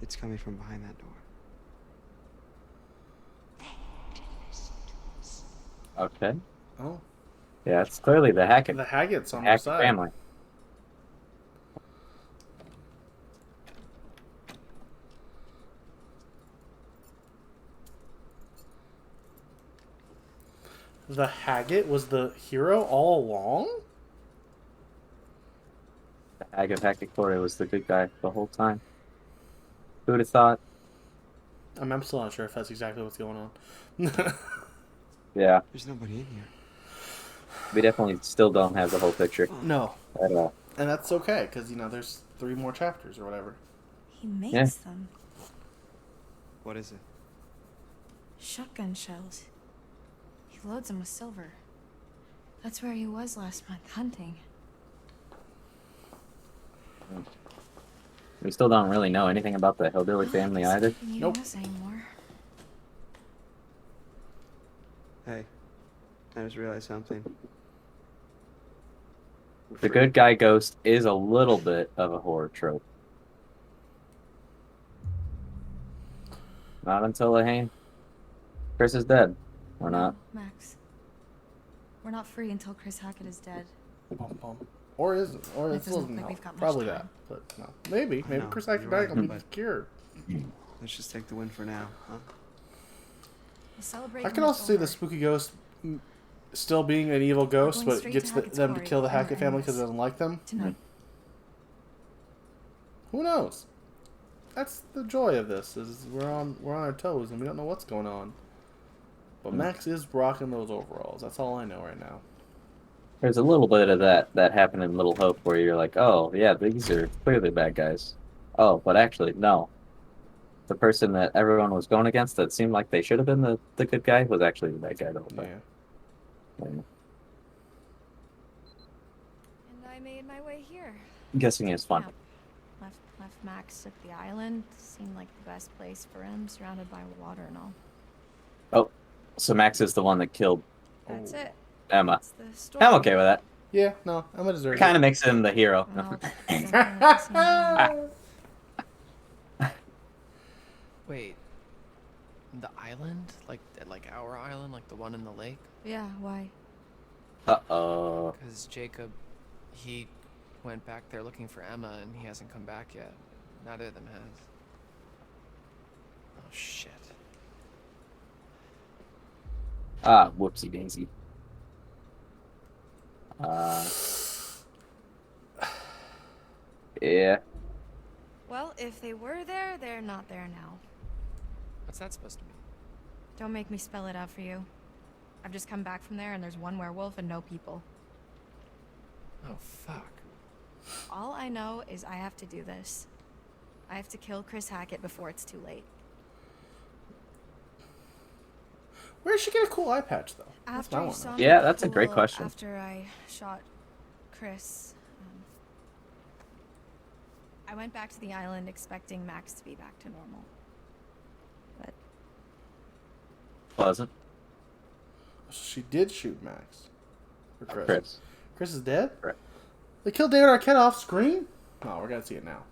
It's coming from behind that door. Okay. Oh. Yeah, it's clearly the Hackett. The Hackett's on the their Hackett side. family. The Hackett was the hero all along? The Hackett Quarry was the good guy the whole time. Who'd have thought? I'm still not sure if that's exactly what's going on. Yeah. There's nobody in here. We definitely still don't have the whole picture. No. At all. And that's okay, because, there's 3 more chapters or whatever. He makes them. What is it? Shotgun shells. He loads them with silver. That's where he was last month, hunting. We still don't really know anything about the Hillbilly family either. Nope. Anymore. Hey, I just realized something. The good guy ghost is a little bit of a horror trope. Not until Lahane. Chris is dead. Or not. Max. We're not free until Chris Hackett is dead. Bum, bum. Or is it? Or It it's doesn't look no. like we've got much Probably time. that. But no. Maybe. Maybe know, Chris Hackett you're back right, will be but- cured. Let's just take the win for now, huh? We'll celebrate I when can it's also see the over. spooky ghost still being an evil ghost, going but straight gets to Hackett's them to Quarry, kill the and we're Hackett family because enemies. it doesn't like them. Tonight. Who knows? That's the joy of this. Is we're on our toes and we don't know what's going on. But Max is rocking those overalls. That's all I know right now. There's a little bit of that happened in Little Hope where you're like, oh, yeah, these are clearly bad guys. Oh, but actually, no. The person that everyone was going against that seemed like they should have been the good guy was actually the bad guy the whole time. Yeah. And I made my way here. I'm guessing it's fun. Yeah. Left Max at the island. Seemed like the best place for him, surrounded by water and all. Oh, so Max is the one that killed That's it. Emma. That's the story. I'm okay with that. Yeah, no, I'm a deserter. It kind of makes him the hero. Wait, the island? Like our island? Like the one in the lake? Yeah, why? Uh-oh. Because Jacob, he went back there looking for Emma and he hasn't come back yet. Neither of them has. Oh, shit. Ah, whoopsie daisy. Yeah. Well, if they were there, they're not there now. What's that supposed to mean? Don't make me spell it out for you. I've just come back from there and there's one werewolf and no people. Oh, fuck. All I know is I have to do this. I have to kill Chris Hackett before it's too late. Where did she get a cool eye patch, though? After you saw me Yeah, at that's the a great pool, question. After I shot Chris, I went back to the island expecting Max to be back to normal. But Wasn't. So she did shoot Max. Or Chris? Chris. Chris is dead? Right. They killed David Arquette off screen? No, we're gonna see it now.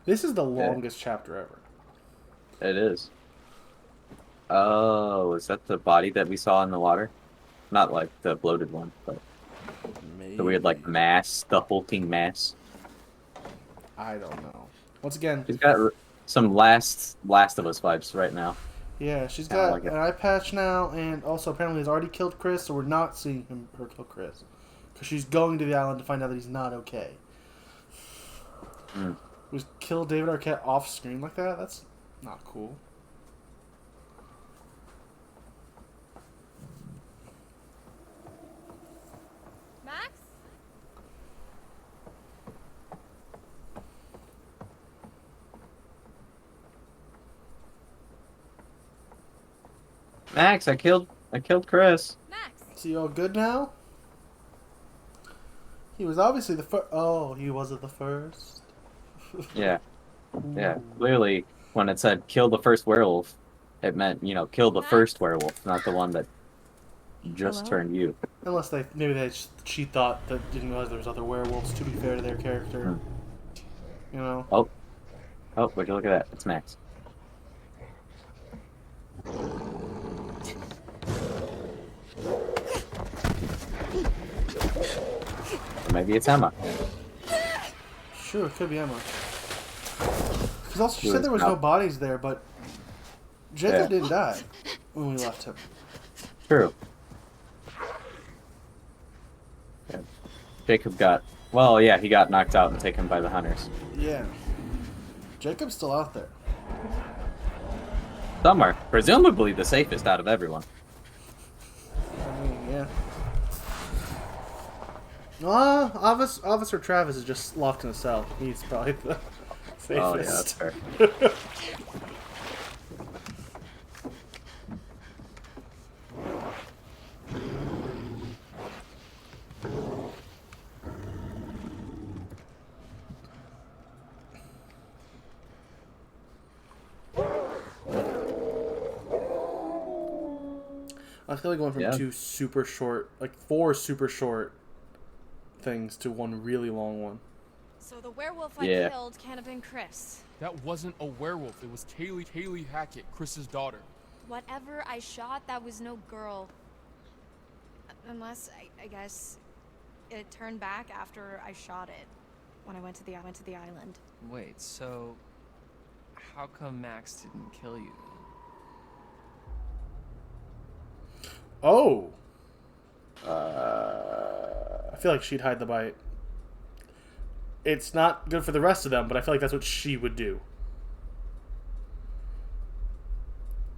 This is the longest chapter ever. It is. Oh, is that the body that we saw in the water? Not like the bloated one, but the weird like mass, the hulking mass. I don't know. Once again, She's got some Last of Us vibes right now. yeah, she's Kinda got like it. an eye patch now, and also apparently has already killed Chris, so we're not seeing her kill Chris. Because she's going to the island to find out that he's not okay. Mm. Just kill David Arquette off screen like that? That's not cool. Max? Max, I killed Chris. Max! Is he all good now? He was obviously the first. Oh, he wasn't the first. Yeah. Yeah. Clearly, when it said kill the first werewolf, it meant, kill the first werewolf, not the one that just Hello? turned you. Unless she thought that didn't realize there was other werewolves. To be fair to their character, you know. Oh, would you look at that? It's Max. Or maybe it's Emma. Sure, it could be Emma. Because also she Who said is there was now- no bodies there, but Jacob Yeah. didn't die when we left him. True. Yeah. Jacob got... Well, yeah, he got knocked out and taken by the hunters. Yeah. Jacob's still out there. Somewhere. Presumably the safest out of everyone. I mean, yeah. Officer Travis is just locked in a cell. He's probably the safest. Oh, yeah, that's fair. I feel like going from Yeah. four super short things to one really long one. So the werewolf Yeah. I killed can't have been Chris. That wasn't a werewolf. It was Kaylee Hackett, Chris's daughter. Whatever I shot, that was no girl. Unless, I guess, it turned back after I shot it. When I went to the island. Wait, so how come Max didn't kill you? Oh! I feel like she'd hide the bite. It's not good for the rest of them, but I feel like that's what she would do.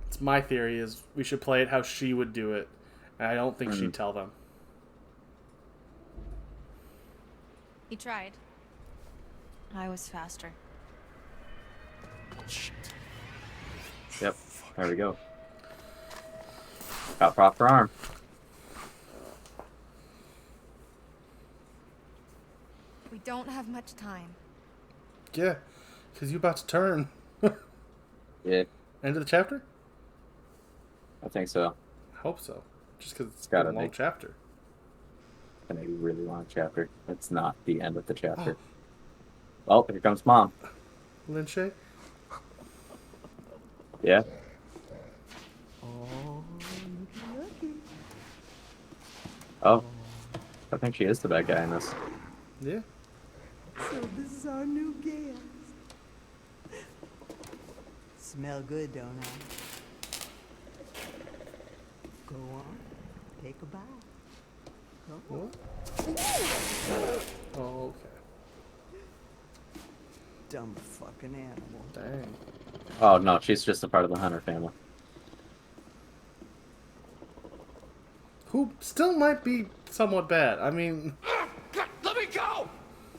It's my theory is we should play it how she would do it. And I don't think she'd tell them. He tried. I was faster. Yep. There we go. Got proper arm. We don't have much time. Yeah, because you're about to turn. Yeah. End of the chapter? I think so. I hope so. Just because it's Gotta a long be. chapter. And a really long chapter. It's not the end of the chapter. Oh, here comes Mom. Lynche? Yeah. Oh. I think she is the bad guy in this. Yeah. So this is our new guest. Smell good, don't I? Go on, take a bite. Go on. Oh, okay. Dumb fucking animal. Dang. Oh, no, she's just a part of the Hunter family. Who still might be somewhat bad. I mean, Let me go!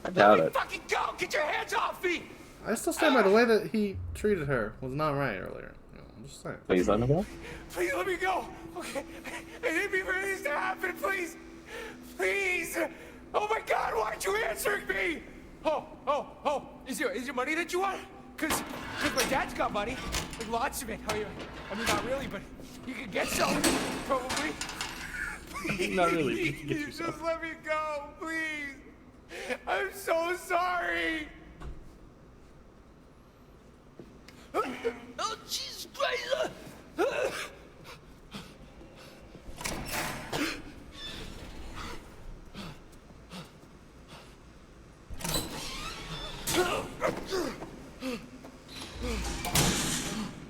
I doubt it. Fucking go! Get your hands off me! I still stand by the way that he treated her was not right earlier. You know, I'm just saying. Please let me go. Please let me go! Okay. I didn't mean for this to happen, please! Please! Oh my god, why aren't you answering me? Oh, is your money that you want? Cause my dad's got money. Like lots of it. I mean, not really, but you could get some, probably. Not really. You can get yourself. Just let me go, please. I'm so sorry. Oh, Jesus Christ!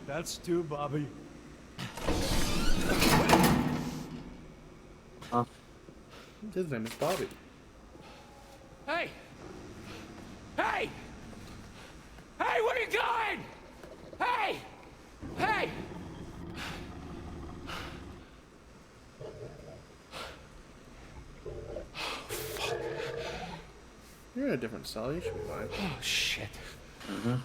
That's two, Bobby. Huh? His name is Bobby. Hey! Hey! Hey, where are you going? Hey! Hey! You're in a different cell. You should be fine. Oh, shit. Mm-hmm.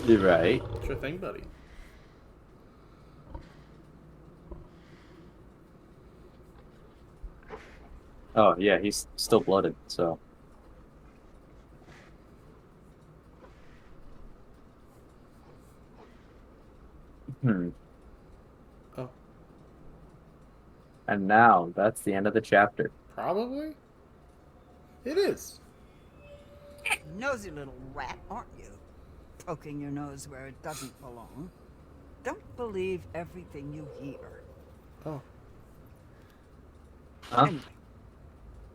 You're right. Sure thing, buddy. Oh, yeah, he's still blooded, so. Oh. And now, that's the end of the chapter. Probably. It is. Nosy little rat, aren't you? Poking your nose where it doesn't belong. Don't believe everything you hear. Oh. Huh? Anyway,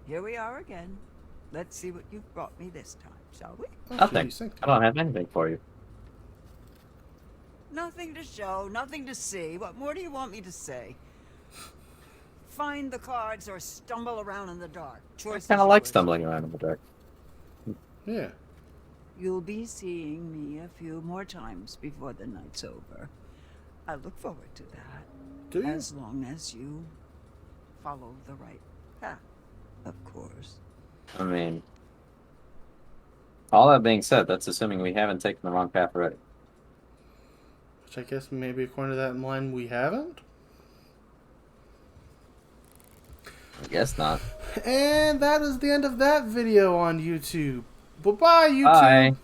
here we are again. Let's see what you've brought me this time, shall we? Nothing. I don't have anything for you. Nothing to show, nothing to see. What more do you want me to say? Find the cards or stumble around in the dark. I Choice kind of is like yours. stumbling around in the dark. Yeah. You'll be seeing me a few more times before the night's over. I look forward to that. Do you? As long as you follow the right path, of course. I mean, all that being said, that's assuming we haven't taken the wrong path already. Which I guess maybe according to that line we haven't? I guess not. And that is the end of that video on YouTube. Bye-bye, YouTube. Bye.